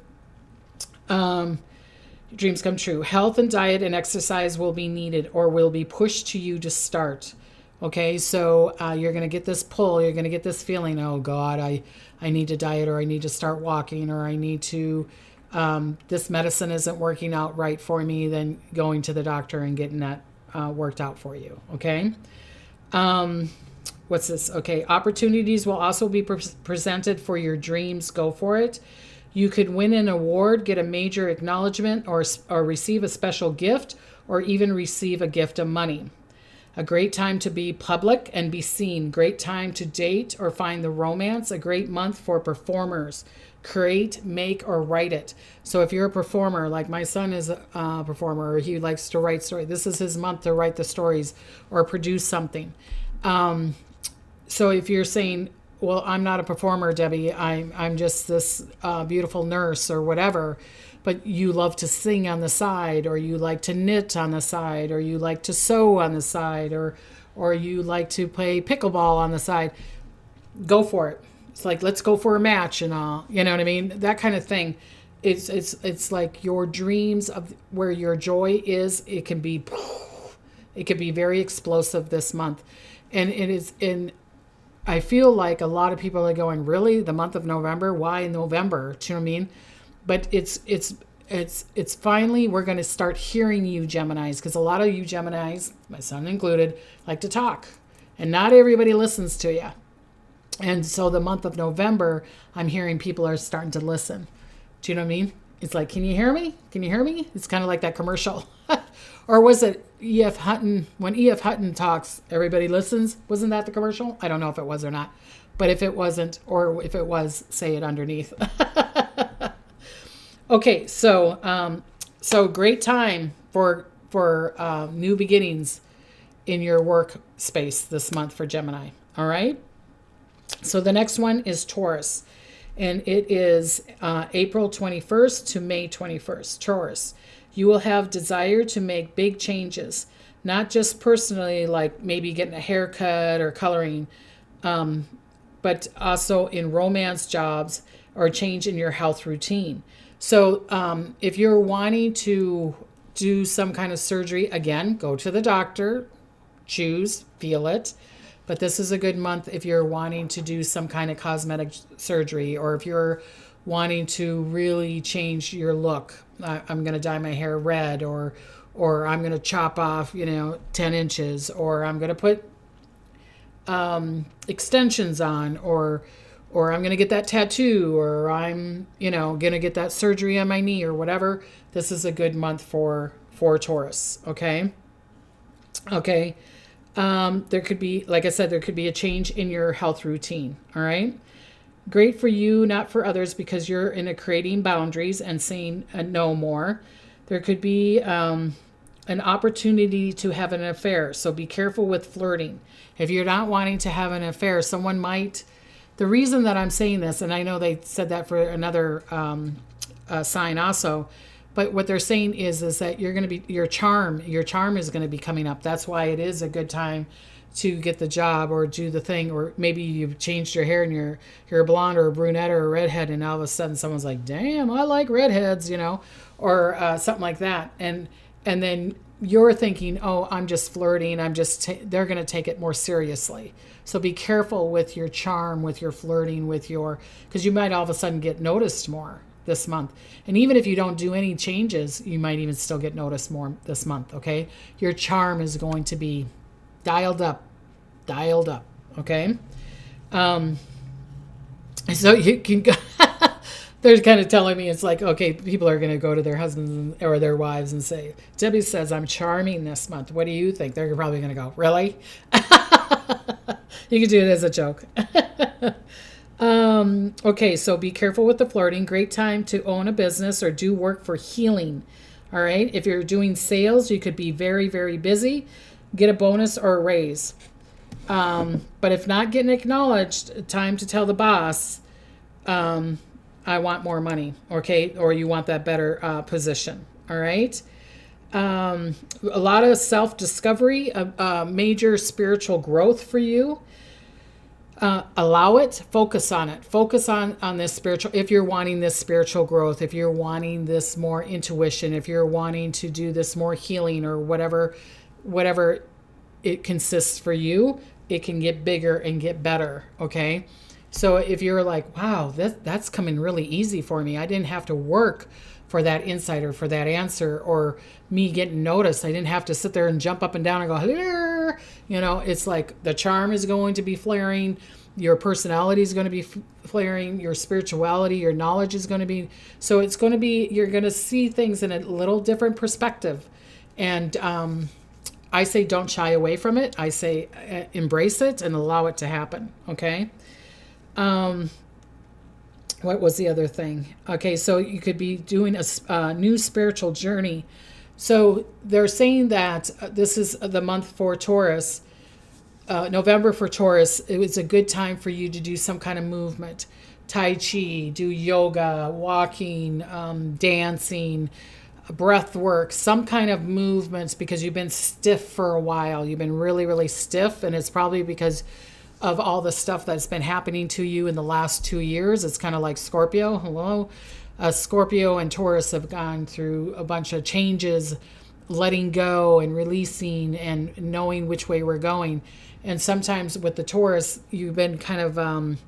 Dreams come true. Health and diet and exercise will be needed or will be pushed to you to start. Okay, so you're going to get this pull. You're going to get this feeling, oh, God, I need to diet, or I need to start walking, or I need to, this medicine isn't working out right for me, then going to the doctor and getting that worked out for you. Okay. What's this? Okay. Opportunities will also be presented for your dreams. Go for it. You could win an award, get a major acknowledgement, or receive a special gift, or even receive a gift of money. A great time to be public and be seen. Great time to date or find the romance. A great month for performers. Create, make, or write it. So if you're a performer, like my son is a performer, or he likes to write stories, this is his month to write the stories or produce something. So if you're saying, well, I'm not a performer, Debbie, I'm just this beautiful nurse or whatever, but you love to sing on the side, or you like to knit on the side, or you like to sew on the side, or you like to play pickleball on the side, go for it. It's like, let's go for a match and all, you know what I mean? That kind of thing. It's like your dreams of where your joy is. It can be very explosive this month. And it is I feel like a lot of people are going, really? The month of November? Why November? Do you know what I mean? But it's finally, we're going to start hearing you Geminis, because a lot of you Geminis, my son included, like to talk. And not everybody listens to you. And so the month of November, I'm hearing people are starting to listen. Do you know what I mean? It's like, can you hear me? Can you hear me? It's kind of like that commercial. Or was it E.F. Hutton? When E.F. Hutton talks, everybody listens. Wasn't that the commercial? I don't know if it was or not. But if it wasn't, or if it was, say it underneath. Okay, so great time for new beginnings in your workspace this month for Gemini. All right. So the next one is Taurus, and it is April 21st to May 21st. Taurus, you will have desire to make big changes, not just personally, like maybe getting a haircut or coloring, but also in romance, jobs, or change in your health routine. So if you're wanting to do some kind of surgery, again, go to the doctor, choose, feel it. But this is a good month if you're wanting to do some kind of cosmetic surgery, or if you're wanting to really change your look. I'm going to dye my hair red, or I'm going to chop off, 10 inches, or I'm going to put extensions on, or I'm going to get that tattoo, or I'm, going to get that surgery on my knee or whatever. This is a good month for Taurus. Okay. Okay. There could be, like I said, there could be a change in your health routine. All right. Great for you, not for others, because you're in a creating boundaries and saying no more. There could be an opportunity to have an affair. So be careful with flirting. If you're not wanting to have an affair, someone might. The reason that I'm saying this, and I know they said that for another sign also, but what they're saying is that you're going to be, your charm is going to be coming up. That's why it is a good time to get the job or do the thing, or maybe you've changed your hair and you're a blonde or a brunette or a redhead, and all of a sudden someone's like, damn, I like redheads, or something like that. And then you're thinking, oh, I'm just flirting. They're going to take it more seriously. So be careful with your charm, with your flirting, because you might all of a sudden get noticed more this month. And even if you don't do any changes, you might even still get noticed more this month. Okay. Your charm is going to be dialed up. Okay. So you can go, they're kind of telling me, it's like, okay, people are going to go to their husbands or their wives and say, Debbie says I'm charming this month. What do you think? They're probably going to go, really? You can do it as a joke. Okay, so be careful with the flirting. Great time to own a business or do work for healing. All right. If you're doing sales, you could be very, very busy. Get a bonus or a raise. But if not getting acknowledged, time to tell the boss, I want more money. Okay. Or you want that better position. All right. A lot of self-discovery, major spiritual growth for you. Allow it, focus on it, focus on this spiritual, if you're wanting this spiritual growth, if you're wanting this more intuition, if you're wanting to do this more healing or whatever it consists for you, it can get bigger and get better. Okay. So if you're like, wow, that's coming really easy for me. I didn't have to work for that insight or for that answer or me getting noticed. I didn't have to sit there and jump up and down and go, "Hello." It's like the charm is going to be flaring. Your personality is going to be flaring. Your spirituality, your knowledge is going to be. So it's going to be, you're going to see things in a little different perspective. And I say don't shy away from it. I say embrace it and allow it to happen. Okay. What was the other thing? Okay, so you could be doing a new spiritual journey. So they're saying that this is the month for Taurus, November for Taurus. It was a good time for you to do some kind of movement. Tai Chi, do yoga, walking, dancing, breath work, some kind of movements, because you've been stiff for a while. You've been really, really stiff, and it's probably because of all the stuff that's been happening to you in the last 2 years. It's kind of like Scorpio. Hello. Scorpio and Taurus have gone through a bunch of changes, letting go and releasing and knowing which way we're going. And sometimes with the Taurus, you've been kind of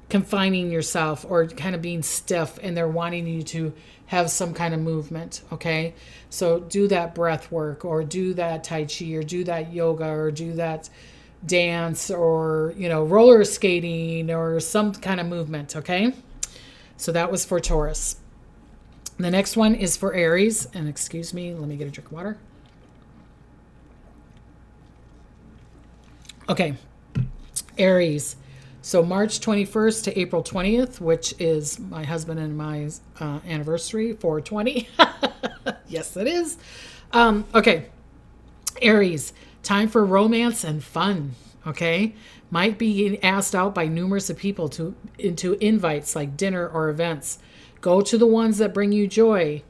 confining yourself or kind of being stiff, and they're wanting you to have some kind of movement. Okay. So do that breath work, or do that Tai Chi, or do that yoga, or do that dance, or roller skating, or some kind of movement. Okay, so that was for Taurus. The next one is for Aries, and excuse me, let me get a drink of water. Okay, Aries. So March 21st to April 20th, which is my husband and my anniversary, 420. Yes, it is. Okay, Aries. Time for romance and fun, okay? Might be asked out by numerous of people into invites like dinner or events. Go to the ones that bring you joy,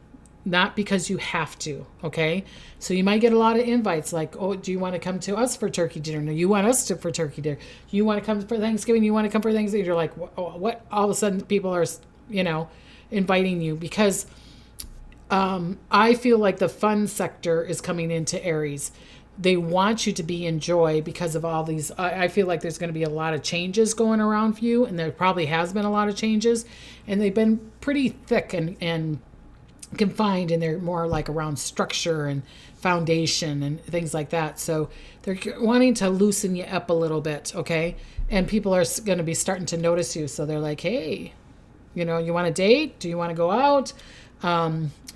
not because you have to, okay? So you might get a lot of invites like, oh, do you want to come to us for turkey dinner? No, you want us to for turkey dinner. You want to come for Thanksgiving? You want to come for Thanksgiving? You're like, what? All of a sudden people are, inviting you because I feel like the fun sector is coming into Aries. They want you to be in joy because of all these. I feel like there's going to be a lot of changes going around for you, and there probably has been a lot of changes, and they've been pretty thick and confined, and they're more like around structure and foundation and things like that. So they're wanting to loosen you up a little bit, okay? And people are going to be starting to notice you. So they're like, hey, you want to date? Do you want to go out?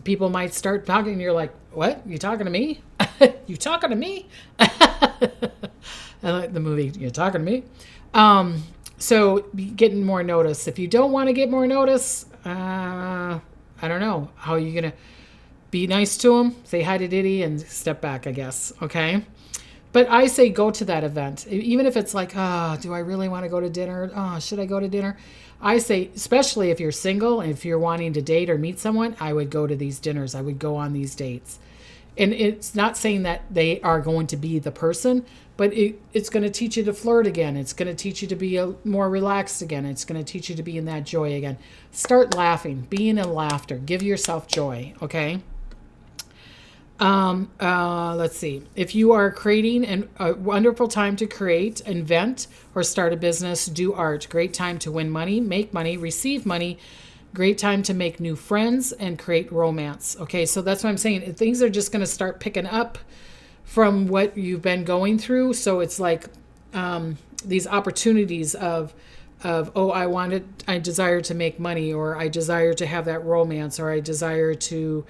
People might start talking, and you're like, what? You talking to me? You talking to me? I like the movie, You talking to me? So getting more notice. If you don't want to get more notice, I don't know. How are you going to be nice to them? Say hi to Diddy and step back, I guess. Okay. But I say go to that event. Even if it's like, do I really want to go to dinner? Should I go to dinner? I say, especially if you're single and if you're wanting to date or meet someone, I would go to these dinners. I would go on these dates. And it's not saying that they are going to be the person, but it's going to teach you to flirt again. It's going to teach you to be more relaxed again. It's going to teach you to be in that joy again. Start laughing, being in laughter. Give yourself joy, okay? Let's see. If you are creating a wonderful time to create, invent, or start a business, do art. Great time to win money, make money, receive money. Great time to make new friends and create romance. Okay, so that's what I'm saying. Things are just going to start picking up from what you've been going through. So it's like these opportunities of I desire to make money, or I desire to have that romance, or I desire to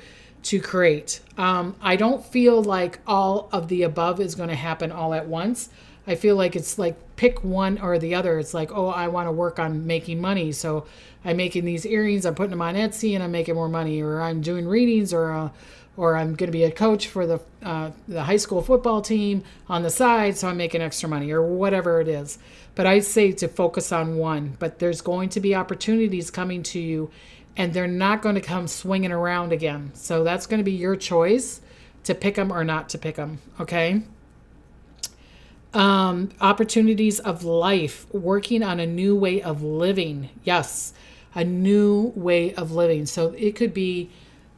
create. I don't feel like all of the above is going to happen all at once. I feel like it's like pick one or the other. It's like, I want to work on making money. So I'm making these earrings, I'm putting them on Etsy and I'm making more money, or I'm doing readings, or I'm going to be a coach for the high school football team on the side. So I'm making extra money, or whatever it is. But I say to focus on one, but there's going to be opportunities coming to you, and they're not going to come swinging around again. So that's going to be your choice to pick them or not to pick them. Okay. Opportunities of life, working on a new way of living. Yes, a new way of living. So it could be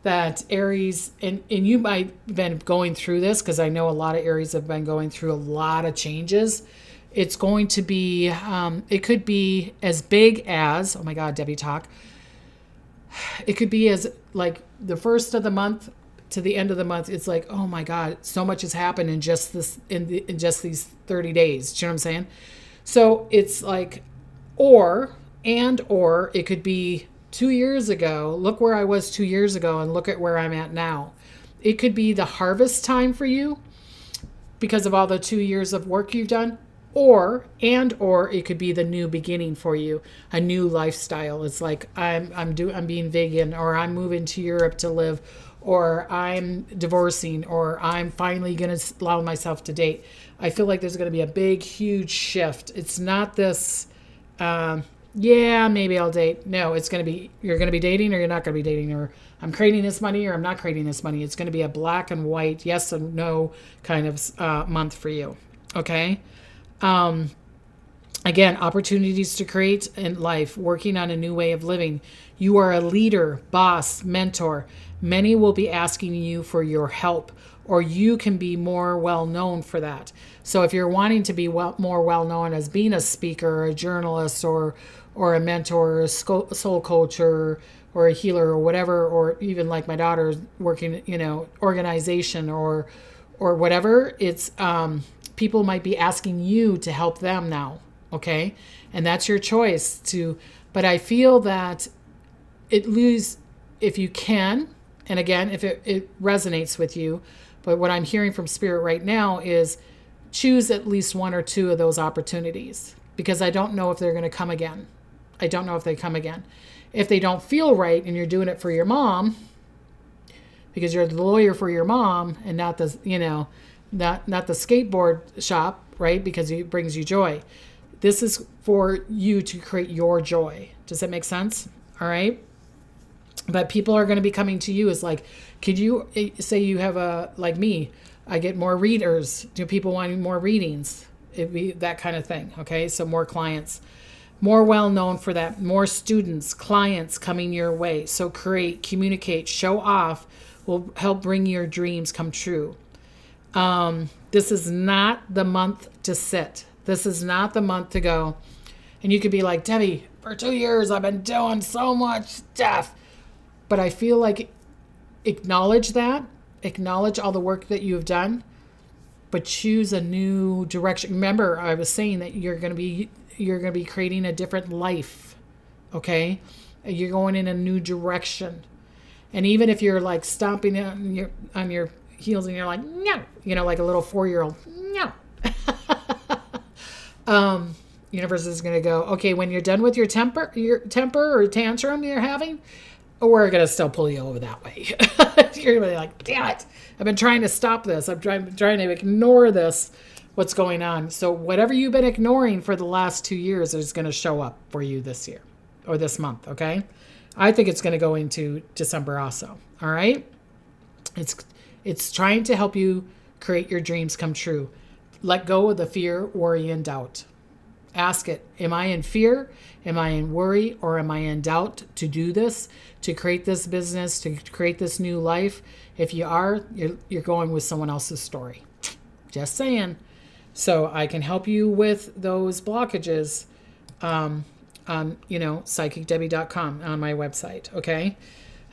that Aries, and you might have been going through this, because I know a lot of Aries have been going through a lot of changes. It's going to be, it could be as big as, oh my God, Debbie talk. It could be as like the first of the month to the end of the month. It's like, oh my God, so much has happened in just this, in just these 30 days. Do you know what I'm saying? So it's like, or it could be 2 years ago. Look where I was 2 years ago and look at where I'm at now. It could be the harvest time for you because of all the 2 years of work you've done. Or it could be the new beginning for you, a new lifestyle. It's like I'm being vegan, or I'm moving to Europe to live, or I'm divorcing, or I'm finally going to allow myself to date. I feel like there's going to be a big, huge shift. It's not this, maybe I'll date. No, it's going to be, you're going to be dating or you're not going to be dating, or I'm creating this money or I'm not creating this money. It's going to be a black and white, yes and no kind of month for you. Okay. Again, opportunities to create in life, working on a new way of living. You are a leader, boss, mentor. Many will be asking you for your help, or you can be more well known for that. So if you're wanting to be more well known as being a speaker, or a journalist, or a mentor, or a soul coach, or a healer, or whatever, or even like my daughter working, organization or whatever, it's, people might be asking you to help them now. Okay. And that's your choice but I feel that if you can, and again, if it resonates with you, but what I'm hearing from Spirit right now is choose at least one or two of those opportunities, because I don't know if they're going to come again. I don't know if they come again. If they don't feel right and you're doing it for your mom, because you're the lawyer for your mom and not the, not the skateboard shop, right? Because it brings you joy. This is for you to create your joy. Does that make sense? All right. But people are going to be coming to you as like, could you say you have like me, I get more readers. Do people wanting more readings? It'd be that kind of thing. Okay. So more clients, more well known for that, more students, clients coming your way. So create, communicate, show off will help bring your dreams come true. This is not the month to sit. This is not the month to go. And you could be like, Debbie, for 2 years, I've been doing so much stuff. But I feel like acknowledge all the work that you've done, but choose a new direction. Remember, I was saying that you're going to be creating a different life. Okay. You're going in a new direction. And even if you're like stomping on your heels and you're like, no, like a little 4-year-old, no. Universe is going to go, okay, when you're done with your temper or tantrum you're having, we're going to still pull you over that way. You're going to be like, damn it. I've been trying to stop this. I'm trying to ignore this, what's going on. So whatever you've been ignoring for the last 2 years is going to show up for you this year or this month. Okay. I think it's going to go into December also. All right. It's trying to help you create your dreams come true. Let go of the fear, worry, and doubt. Ask it. Am I in fear? Am I in worry? Or am I in doubt to do this, to create this business, to create this new life? If you are, you're going with someone else's story. Just saying. So I can help you with those blockages on, psychicdebbie.com on my website. Okay.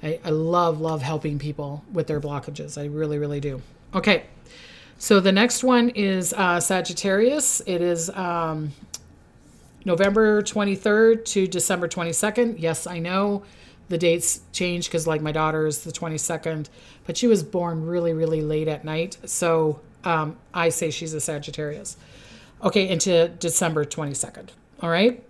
I love helping people with their blockages. I really, really do. Okay. So the next one is Sagittarius. It is November 23rd to December 22nd. Yes, I know the dates change because like my daughter is the 22nd, but she was born really, really late at night. So I say she's a Sagittarius. Okay, into December 22nd. All right.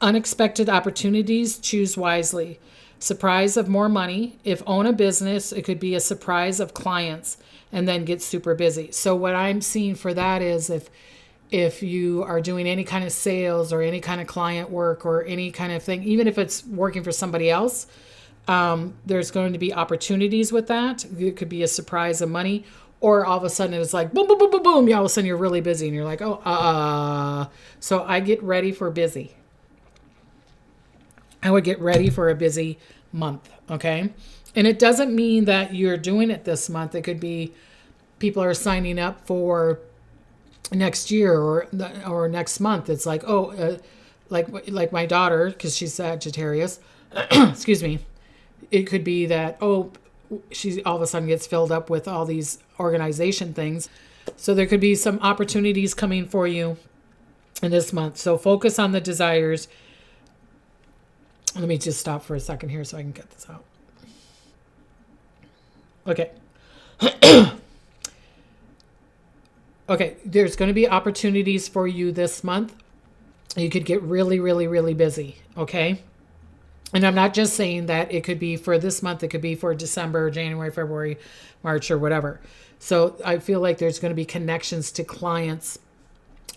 Unexpected opportunities, choose wisely. Surprise of more money. If own a business, it could be a surprise of clients and then get super busy. So what I'm seeing for that is if you are doing any kind of sales or any kind of client work or any kind of thing, even if it's working for somebody else, there's going to be opportunities with that. It could be a surprise of money, or all of a sudden it's like boom, boom, boom, boom, boom. All of a sudden you're really busy and you're like, so I get ready for busy. I would get ready for a busy month. Okay. And it doesn't mean that you're doing it this month. It could be people are signing up for next year or next month. It's like, like my daughter, because she's Sagittarius, excuse me. It could be that, she all of a sudden gets filled up with all these organization things. So there could be some opportunities coming for you in this month. So focus on the desires. Let me just stop for a second here so I can get this out. Okay. Okay, there's going to be opportunities for you this month. You could get really, really, really busy, okay? And I'm not just saying that it could be for this month. It could be for December, January, February, March, or whatever. So I feel like there's going to be connections to clients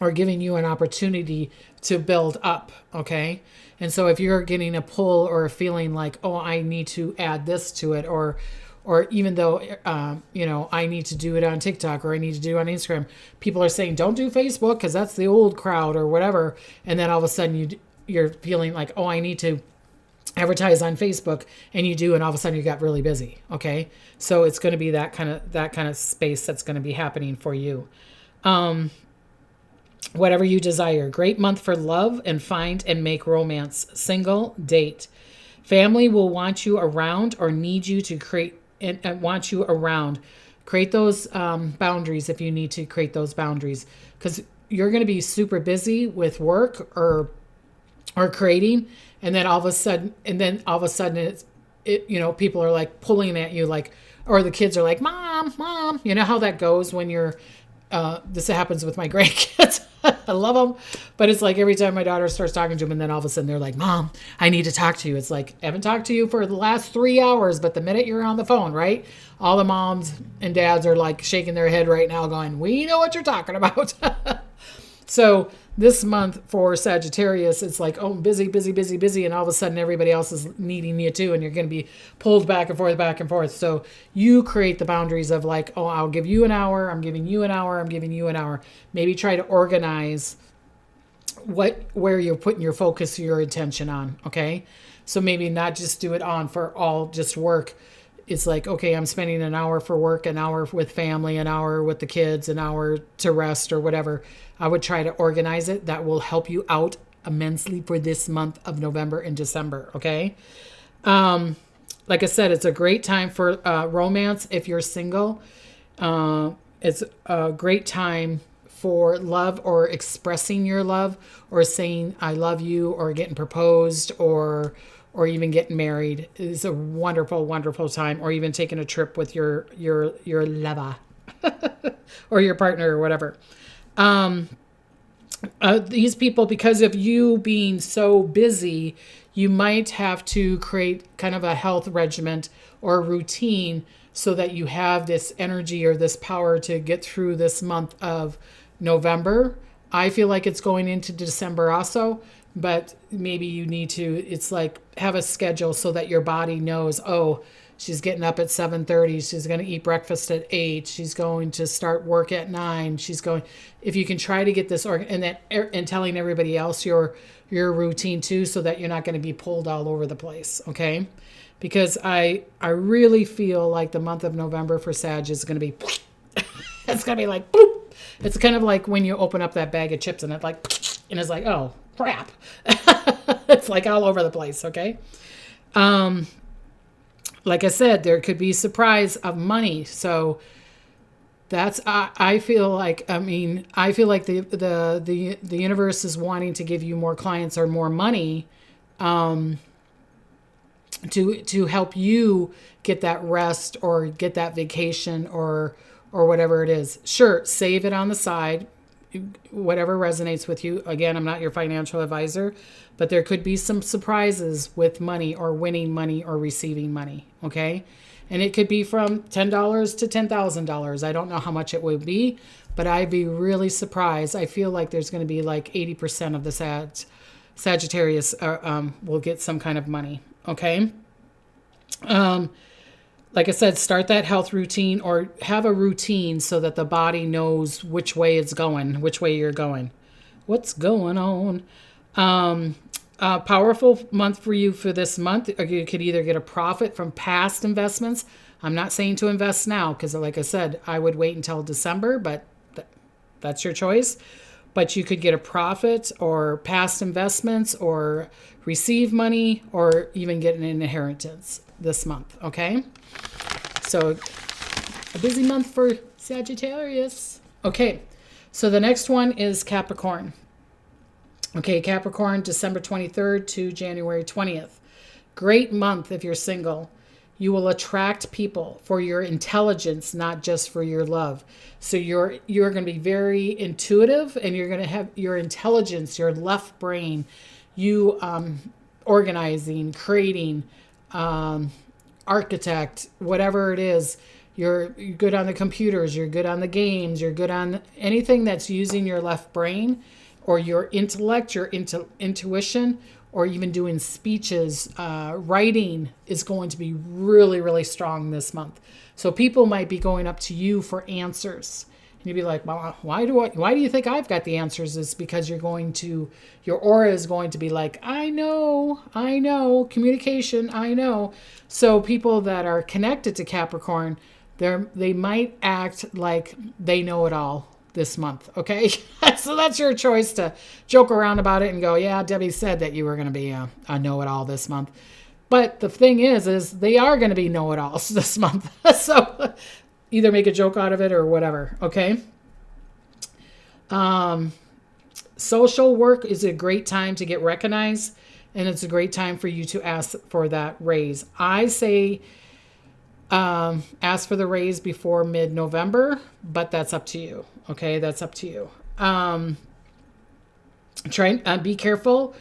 or giving you an opportunity to build up, okay? And so if you're getting a pull or a feeling like, I need to add this to it, or even though, I need to do it on TikTok or I need to do it on Instagram, people are saying, don't do Facebook because that's the old crowd or whatever. And then all of a sudden you're feeling like, I need to advertise on Facebook, and you do, and all of a sudden you got really busy. Okay. So it's going to be that kind of space that's going to be happening for you. Whatever you desire. Great month for love and find and make romance. Single, date. Family will want you around or need you to create and want you around. Create those boundaries if you need to create those boundaries, because you're going to be super busy with work or creating, and then all of a sudden people are like pulling at you, like, or the kids are like, mom, you know how that goes when you're this happens with my grandkids. I love them, but it's like every time my daughter starts talking to them, and then all of a sudden they're like, Mom, I need to talk to you. It's like, I haven't talked to you for the last 3 hours, but the minute you're on the phone, right? All the moms and dads are like shaking their head right now going, we know what you're talking about. So this month for Sagittarius, it's like, busy. And all of a sudden everybody else is needing you too. And you're going to be pulled back and forth. So you create the boundaries of like, I'll give you an hour. I'm giving you an hour. I'm giving you an hour. Maybe try to organize where you're putting your focus, your attention on. Okay. So maybe not just do it on for all just work. It's like, okay, I'm spending an hour for work, an hour with family, an hour with the kids, an hour to rest or whatever. I would try to organize it. That will help you out immensely for this month of November and December, okay? Like I said, it's a great time for romance if you're single. It's a great time for love or expressing your love or saying I love you or getting proposed or even getting married. It's a wonderful, wonderful time, or even taking a trip with your lover or your partner or whatever. These people, because of you being so busy, you might have to create kind of a health regimen or a routine so that you have this energy or this power to get through this month of November. I feel like it's going into December also, but maybe you need to, it's like have a schedule so that your body knows, she's getting up at 7:30. She's going to eat breakfast at 8. She's going to start work at 9. If you can try to get this, and telling everybody else your routine too, so that you're not going to be pulled all over the place. Okay. Because I really feel like the month of November for Sag is going to be, it's going to be like, boop. It's kind of like when you open up that bag of chips and it's like, oh crap. It's like all over the place. Okay. Like I said, there could be surprise of money. So that's, I feel like the universe is wanting to give you more clients or more money, to help you get that rest or get that vacation or whatever it is. Sure. Save it on the side, whatever resonates with you. Again, I'm not your financial advisor, but there could be some surprises with money or winning money or receiving money. Okay. And it could be from $10 to $10,000. I don't know how much it would be, but I'd be really surprised. I feel like there's going to be like 80% of the Sagittarius will get some kind of money. Okay. Like I said, start that health routine or have a routine so that the body knows which way it's going, which way you're going. What's going on? Powerful month for you for this month. You could either get a profit from past investments. I'm not saying to invest now because, like I said, I would wait until December, but That's your choice. But you could get a profit or past investments or receive money or even get an inheritance this month, okay? So a busy month for Sagittarius. Okay, so the next one is Capricorn. Okay, Capricorn, December 23rd to January 20th. Great month if you're single. You will attract people for your intelligence, not just for your love. So you're going to be very intuitive, and you're going to have your intelligence, your left brain, you organizing, creating, architect, whatever it is. You're good on the computers, you're good on the games, you're good on anything that's using your left brain or your intellect, your intuition, or even doing speeches. Writing is going to be really, really strong this month. So people might be going up to you for answers. And you'd be like, well, why do you think I've got the answers? It's because your aura is going to be like, I know, communication, I know. So people that are connected to Capricorn, they might act like they know it all this month, okay? So that's your choice to joke around about it and go, yeah, Debbie said that you were going to be a know-it-all this month. But the thing is they are going to be know-it-alls this month. So either make a joke out of it or whatever, okay? Social work is a great time to get recognized, and it's a great time for you to ask for that raise. I say ask for the raise before mid-November, but that's up to you. Okay, that's up to you. Be careful.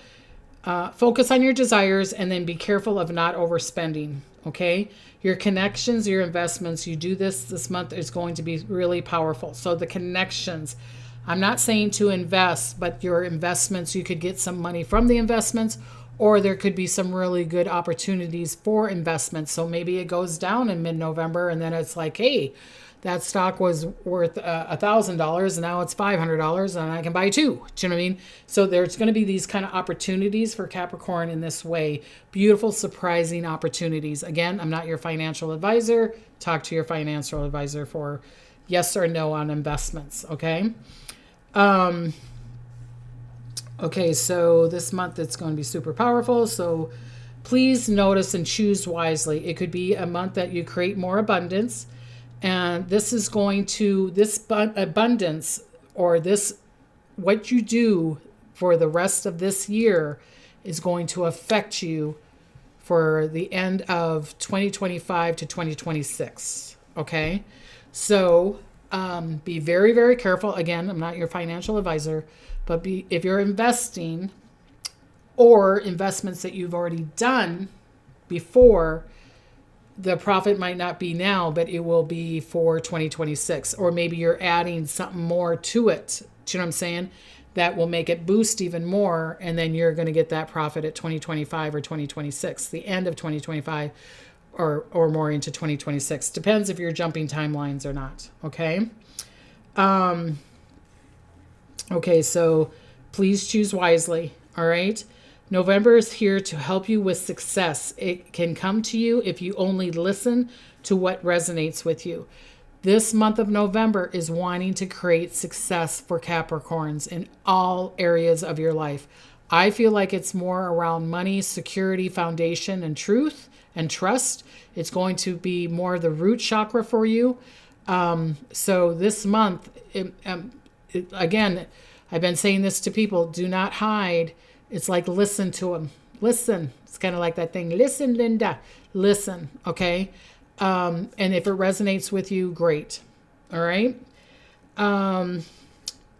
Focus on your desires, and then be careful of not overspending. Okay, your connections, your investments. You do this month is going to be really powerful. So the connections. I'm not saying to invest, but your investments, you could get some money from the investments, or there could be some really good opportunities for investments. So maybe it goes down in mid-November, and then it's like, hey, that stock was worth $1,000 and now it's $500 and I can buy two. Do you know what I mean? So there's going to be these kind of opportunities for Capricorn in this way. Beautiful, surprising opportunities. Again, I'm not your financial advisor. Talk to your financial advisor for yes or no on investments. Okay. Okay. So this month it's going to be super powerful. So please notice and choose wisely. It could be a month that you create more abundance. And this abundance, or what you do for the rest of this year is going to affect you for the end of 2025 to 2026. Okay. So, be very, very careful. Again, I'm not your financial advisor, but if you're investing or investments that you've already done before, the profit might not be now, but it will be for 2026. Or maybe you're adding something more to it. Do you know what I'm saying? That will make it boost even more. And then you're going to get that profit at 2025 or 2026, the end of 2025 or more into 2026. Depends if you're jumping timelines or not. Okay. Okay. So please choose wisely. All right. November is here to help you with success. It can come to you if you only listen to what resonates with you. This month of November is wanting to create success for Capricorns in all areas of your life. I feel like it's more around money, security, foundation, and truth and trust. It's going to be more the root chakra for you. So this month, again, I've been saying this to people, do not hide. It's like, listen to them. Listen. It's kind of like that thing. Listen, Linda. Listen. Okay. And if it resonates with you, great. All right.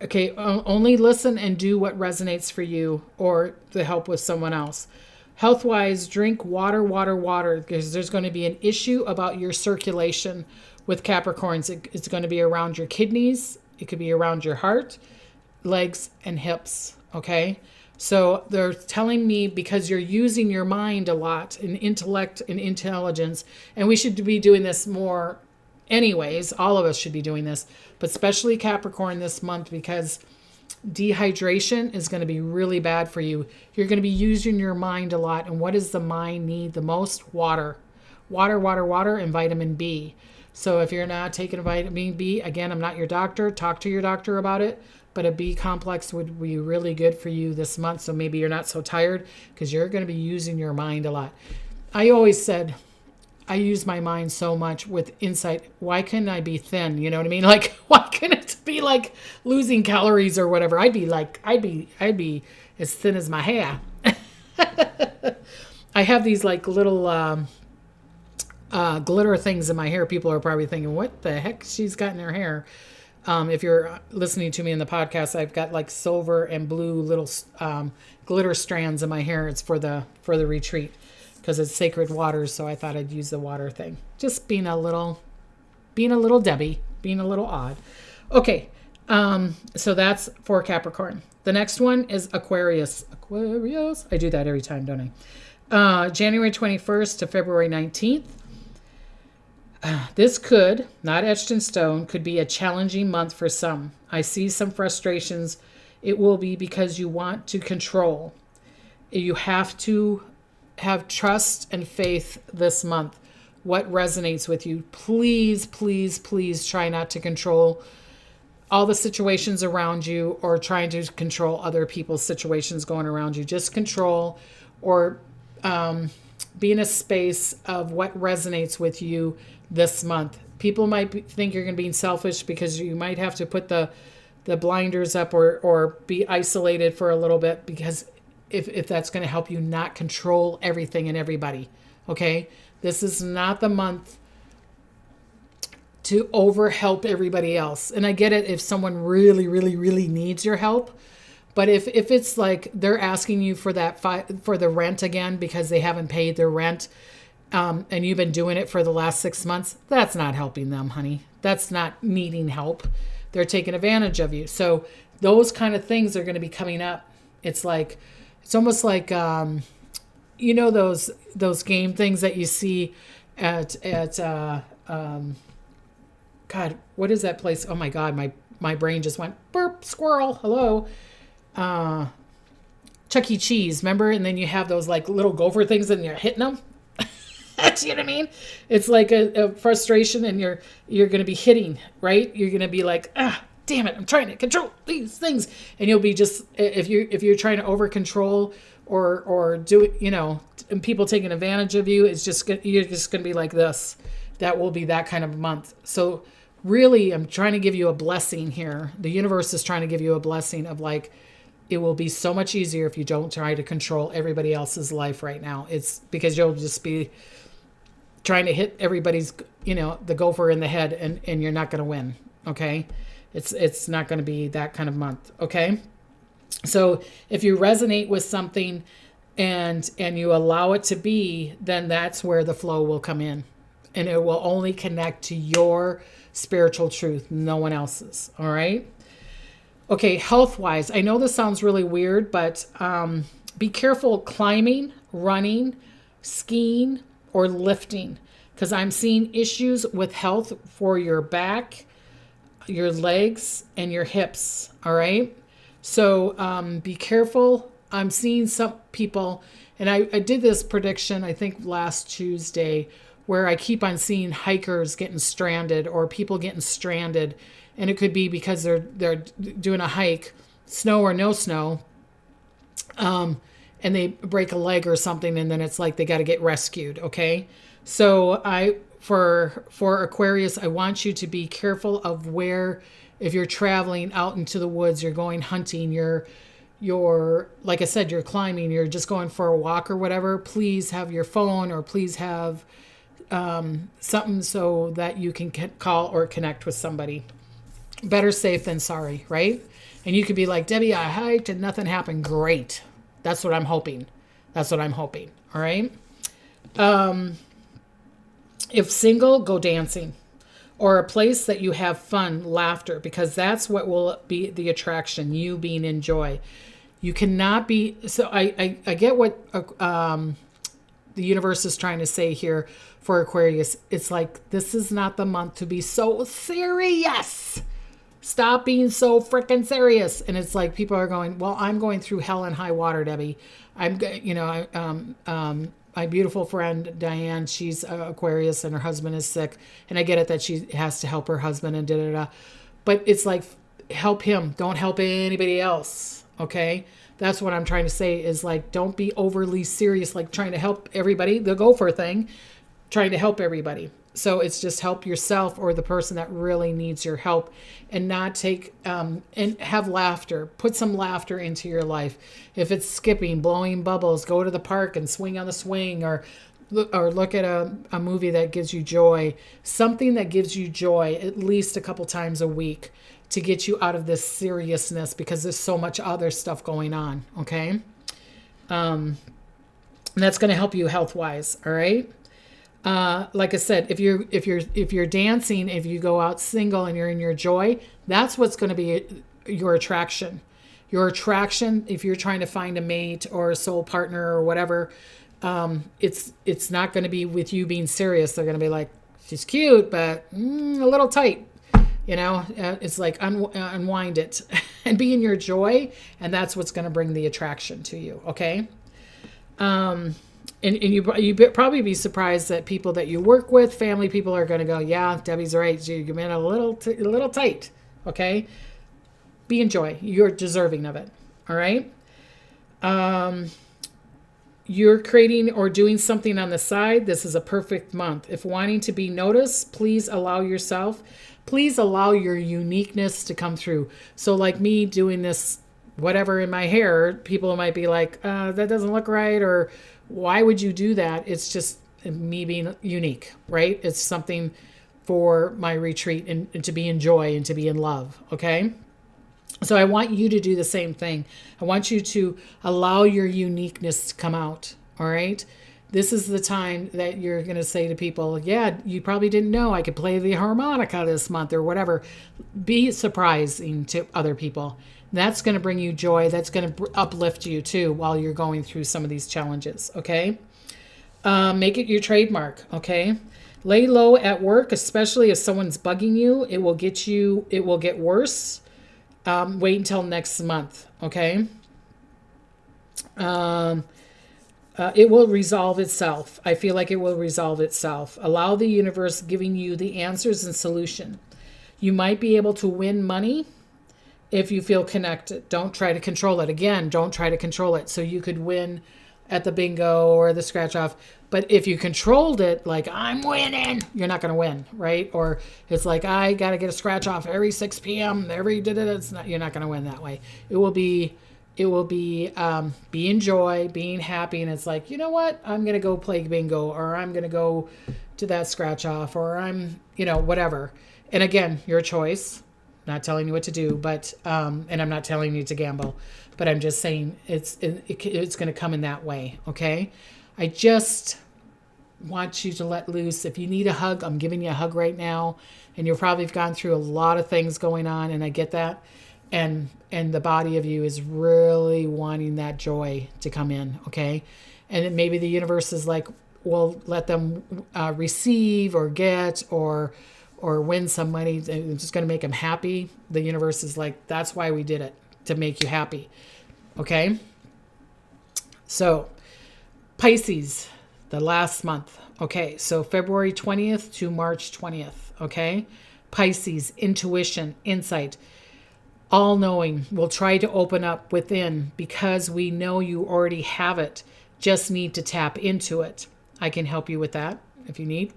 Okay. Only listen and do what resonates for you or to help with someone else. Health-wise, drink water, because there's going to be an issue about your circulation with Capricorns. It's going to be around your kidneys. It could be around your heart, legs, and hips. Okay. So they're telling me because you're using your mind a lot and intellect and intelligence, and we should be doing this more anyways. All of us should be doing this, but especially Capricorn this month because dehydration is going to be really bad for you. You're going to be using your mind a lot. And what does the mind need the most? Water, and vitamin B. So if you're not taking a vitamin B, again, I'm not your doctor. Talk to your doctor about it. But a B complex would be really good for you this month. So maybe you're not so tired because you're going to be using your mind a lot. I always said, I use my mind so much with insight. Why couldn't I be thin? You know what I mean? Like, why couldn't it be like losing calories or whatever? I'd be as thin as my hair. I have these like little glitter things in my hair. People are probably thinking, what the heck she's got in her hair? If you're listening to me in the podcast, I've got like silver and blue little glitter strands in my hair. It's for the retreat because it's sacred waters. So I thought I'd use the water thing. Just being a little Debbie, being a little odd. Okay. So that's for Capricorn. The next one is Aquarius. Aquarius. I do that every time, don't I? January 21st to February 19th. This could, not etched in stone, could be a challenging month for some. I see some frustrations. It will be because you want to control. You have to have trust and faith this month. What resonates with you? Please, please, please try not to control all the situations around you or trying to control other people's situations going around you. Just control or be in a space of what resonates with you this month. People might think you're going to be selfish because you might have to put the blinders up or be isolated for a little bit because if that's going to help you not control everything and everybody. Okay? This is not the month to overhelp everybody else. And I get it if someone really, really, really needs your help. But if it's like they're asking you for for the rent again because they haven't paid their rent, and you've been doing it for the last 6 months, that's not helping them, honey. That's not needing help. They're taking advantage of you. So those kind of things are going to be coming up. It's almost like, those game things that you see at God, what is that place? Oh my God, my brain just went burp, squirrel, hello. Chuck E. Cheese, remember? And then you have those like little gopher things and you're hitting them. Do you know what I mean? It's like a frustration and you're going to be hitting, right? You're going to be like, damn it, I'm trying to control these things. And you'll be just, if you're trying to over control or do it, and people taking advantage of you, you're just going to be like this. That will be that kind of month. So really, I'm trying to give you a blessing here. The universe is trying to give you a blessing of like, it will be so much easier if you don't try to control everybody else's life right now. It's because you'll just be trying to hit everybody's, the gopher in the head and you're not going to win. Okay. It's not going to be that kind of month. Okay. So if you resonate with something and you allow it to be, then that's where the flow will come in and it will only connect to your spiritual truth, no one else's. All right. Okay. Health-wise, I know this sounds really weird, but be careful climbing, running, skiing, or lifting, because I'm seeing issues with health for your back, your legs, and your hips. All right. So be careful. I'm seeing some people, and I did this prediction, I think last Tuesday, where I keep on seeing hikers getting stranded or people getting stranded. And it could be because they're doing a hike, snow or no snow, and they break a leg or something, and then it's like they got to get rescued. Okay, so for Aquarius, I want you to be careful of where, if you're traveling out into the woods, you're going hunting, you're like I said, you're climbing, you're just going for a walk or whatever. Please have your phone or please have something so that you can call or connect with somebody. Better safe than sorry, right? And you could be like, Debbie, I hiked and nothing happened. Great. That's what I'm hoping. All right. If single, go dancing or a place that you have fun, laughter, because that's what will be the attraction, you being in joy. You cannot be. So I get what the universe is trying to say here for Aquarius. It's like, this is not the month to be so serious. Stop being so freaking serious. And it's like people are going, well, I'm going through hell and high water, Debbie. my beautiful friend Diane, she's Aquarius and her husband is sick, and I get it that she has to help her husband and da. But it's like, help him. Don't help anybody else. Okay, that's what I'm trying to say. Is like, don't be overly serious, like trying to help everybody. The gopher thing, trying to help everybody. So it's just help yourself or the person that really needs your help, and not take and have laughter. Put some laughter into your life. If it's skipping, blowing bubbles, go to the park and swing on the swing, or look at a movie that gives you joy. Something that gives you joy at least a couple times a week to get you out of this seriousness, because there's so much other stuff going on. Okay, and that's going to help you health wise. All right. Like I said, if you're dancing, if you go out single and you're in your joy, that's what's going to be your attraction. Your attraction, if you're trying to find a mate or a soul partner or whatever, it's not going to be with you being serious. They're going to be like, she's cute, but a little tight. It's like unwind it and be in your joy, and that's what's going to bring the attraction to you. Okay. And you probably be surprised that people that you work with, family people, are going to go, yeah, Debbie's right. You've been a little tight. Okay. Be in joy. You're deserving of it. All right. You're creating or doing something on the side. This is a perfect month. If wanting to be noticed, please allow your uniqueness to come through. So like me doing this, whatever in my hair, people might be like, that doesn't look right, or why would you do that? It's just me being unique, right? It's something for my retreat and to be in joy and to be in love. Okay. So I want you to do the same thing. I want you to allow your uniqueness to come out. All right. This is the time that you're going to say to people, yeah, you probably didn't know I could play the harmonica this month or whatever. Be surprising to other people. That's going to bring you joy. That's going to uplift you too while you're going through some of these challenges. Okay. Make it your trademark. Okay. Lay low at work, especially if someone's bugging you. It will get worse. Wait until next month. Okay. It will resolve itself. I feel like it will resolve itself. Allow the universe giving you the answers and solution. You might be able to win money if you feel connected. Don't try to control it. Again, don't try to control it. So you could win at the bingo or the scratch off. But if you controlled it, like, I'm winning, you're not going to win, right? Or it's like, I got to get a scratch off every 6 p.m. You're not going to win that way. It will be in joy, being happy. And it's like, you know what? I'm going to go play bingo, or I'm going to go to that scratch off, or I'm, whatever. And again, your choice. Not telling you what to do, but and I'm not telling you to gamble, but I'm just saying it's going to come in that way. Okay. I just want you to let loose. If you need a hug, I'm giving you a hug right now, and you've probably gone through a lot of things going on, and I get that. And the body of you is really wanting that joy to come in. Okay. And then maybe the universe is like, well, let them receive or get or win some money. It's just going to make them happy. The universe is like, that's why we did it, to make you happy. Okay. So Pisces, the last month. Okay. So February 20th to March 20th. Okay. Pisces, intuition, insight, all knowing. We'll try to open up within because we know you already have it. Just need to tap into it. I can help you with that if you need.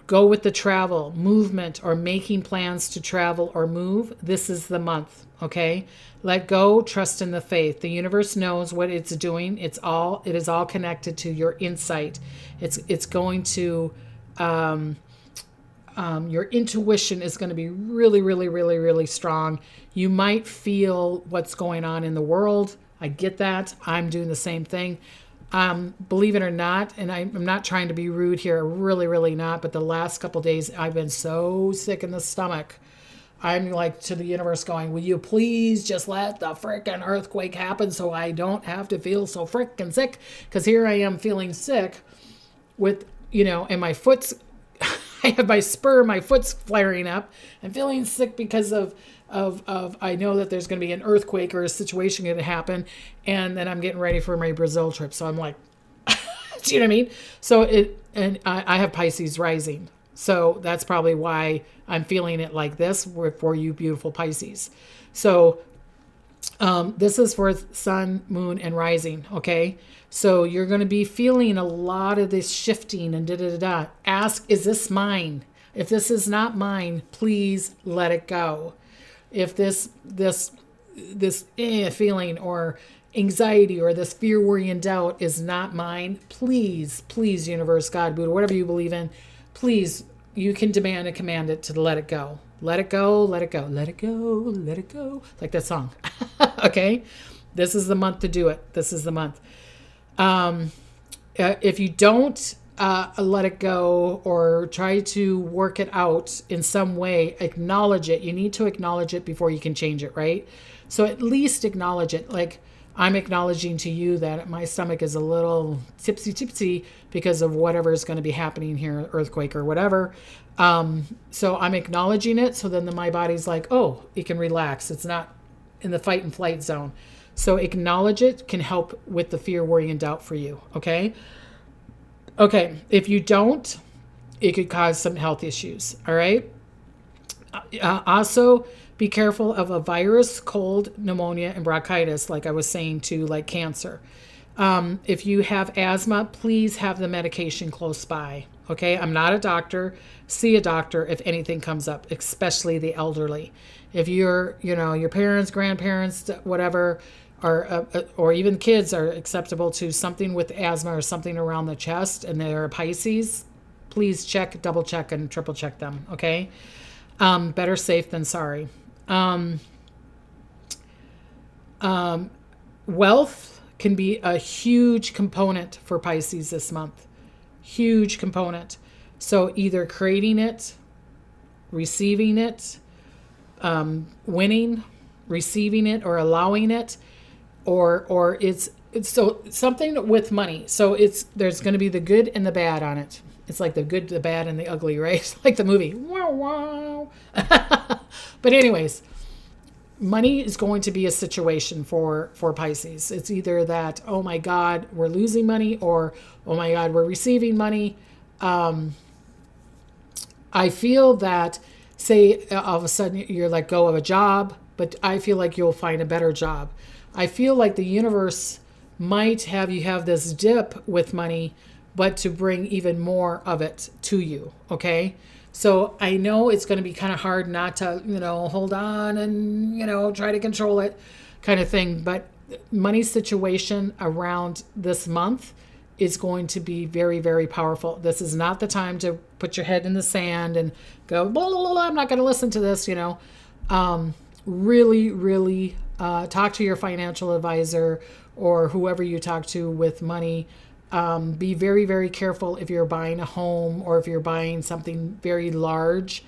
Go with the travel, movement, or making plans to travel or move. This is the month. Okay. Let go, trust in the faith. The universe knows what it's doing. It is all connected to your insight. It's going to, your intuition is going to be really, really, really, really strong. You might feel what's going on in the world. I get that. I'm doing the same thing. Believe it or not, and I'm not trying to be rude here, really, really not, but the last couple of days I've been so sick in the stomach. I'm like to the universe going, will you please just let the frickin' earthquake happen so I don't have to feel so frickin' sick? Because here I am feeling sick with, and my foot's, I have my foot's flaring up. I'm feeling sick because of of I know that there's going to be an earthquake or a situation going to happen, and then I'm getting ready for my Brazil trip. So I'm like, do you know what I mean? So I have Pisces rising. So that's probably why I'm feeling it like this for you beautiful Pisces. So this is for sun, moon, and rising, okay? So you're going to be feeling a lot of this shifting and da-da-da-da. Ask, is this mine? If this is not mine, please let it go. If this feeling or anxiety or this fear, worry, and doubt is not mine, please, universe, God, Buddha, whatever you believe in, please, you can demand and command it to let it go. Let it go, let it go, let it go, let it go. Like that song. Okay? This is the month to do it. This is the month. If you don't let it go or try to work it out in some way, acknowledge it. You need to acknowledge it before you can change it, right? So at least acknowledge it. Like, I'm acknowledging to you that my stomach is a little tipsy because of whatever is going to be happening here, earthquake or whatever. So I'm acknowledging it. So then my body's like, oh, it can relax. It's not in the fight and flight zone. So acknowledge it can help with the fear, worry, and doubt for you. Okay. Okay. If you don't, it could cause some health issues. All right. Also, be careful of a virus, cold, pneumonia, and bronchitis, like I was saying, to like cancer. If you have asthma, please have the medication close by. Okay, I'm not a doctor. See a doctor if anything comes up, especially the elderly. If you're, your parents, grandparents, whatever, or even kids are acceptable to something with asthma or something around the chest, and they're Pisces, please check, double check, and triple check them. Okay, better safe than sorry. Wealth can be a huge component for Pisces this month. Huge component. So either creating it, receiving it, winning, receiving it, or allowing it, or it's so something with money. So there's going to be the good and the bad on it. It's like the good, the bad, and the ugly, right? It's like the movie. Wow, wow. But anyways, money is going to be a situation for Pisces. It's either that, oh my God, we're losing money, or, oh my God, we're receiving money. I feel that, say, all of a sudden you're let go of a job, but I feel like you'll find a better job. I feel like the universe might have you have this dip with money, but to bring even more of it to you, okay? So I know it's going to be kind of hard not to, hold on and, try to control it kind of thing. But money situation around this month is going to be very, very powerful. This is not the time to put your head in the sand and go, blah, blah, blah, I'm not going to listen to this, Really, really talk to your financial advisor or whoever you talk to with money. Be very, very careful if you're buying a home or if you're buying something very large.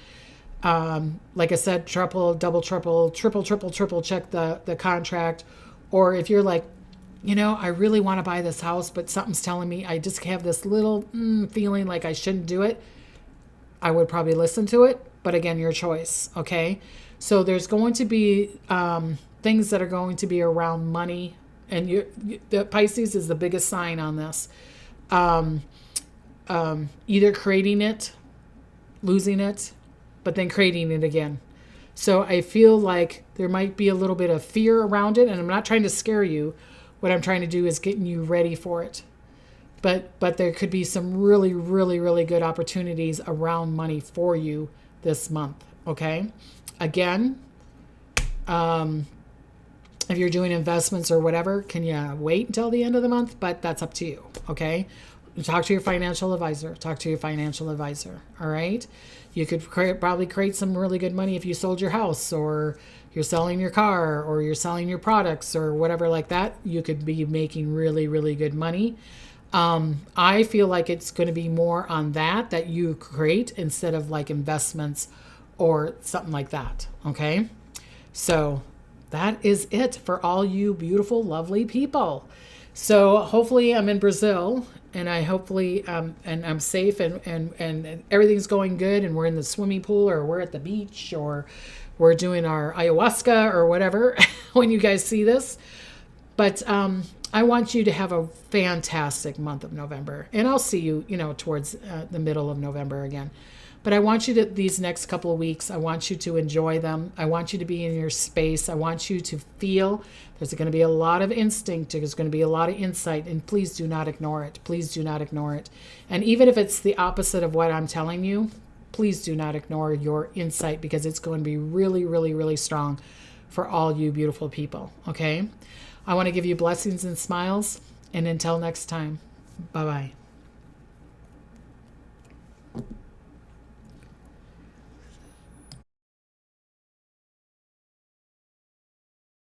Like I said, double, triple check the contract. Or if you're like, I really want to buy this house, but something's telling me I just have this little feeling like I shouldn't do it, I would probably listen to it. But again, your choice. Okay. So there's going to be things that are going to be around money. And the Pisces is the biggest sign on this. Either creating it, losing it, but then creating it again. So I feel like there might be a little bit of fear around it. And I'm not trying to scare you. What I'm trying to do is getting you ready for it. But there could be some really, really, really good opportunities around money for you this month. Okay. Again, if you're doing investments or whatever, can you wait until the end of the month? But that's up to you, okay? Talk to your financial advisor. All right? You could probably create some really good money if you sold your house or you're selling your car or you're selling your products or whatever like that. You could be making really, really good money. I feel like it's going to be more on that you create instead of like investments or something like that, okay? So that is it for all you beautiful, lovely people. So hopefully I'm in Brazil and I hopefully, and I'm safe and everything's going good and we're in the swimming pool or we're at the beach or we're doing our ayahuasca or whatever when you guys see this. But I want you to have a fantastic month of November. And I'll see you, towards the middle of November again. But I want you to, these next couple of weeks, I want you to enjoy them. I want you to be in your space. I want you to feel. There's going to be a lot of instinct. There's going to be a lot of insight. And please do not ignore it. Please do not ignore it. And even if it's the opposite of what I'm telling you, please do not ignore your insight, because it's going to be really, really, really strong for all you beautiful people. Okay? I want to give you blessings and smiles. And until next time, bye-bye.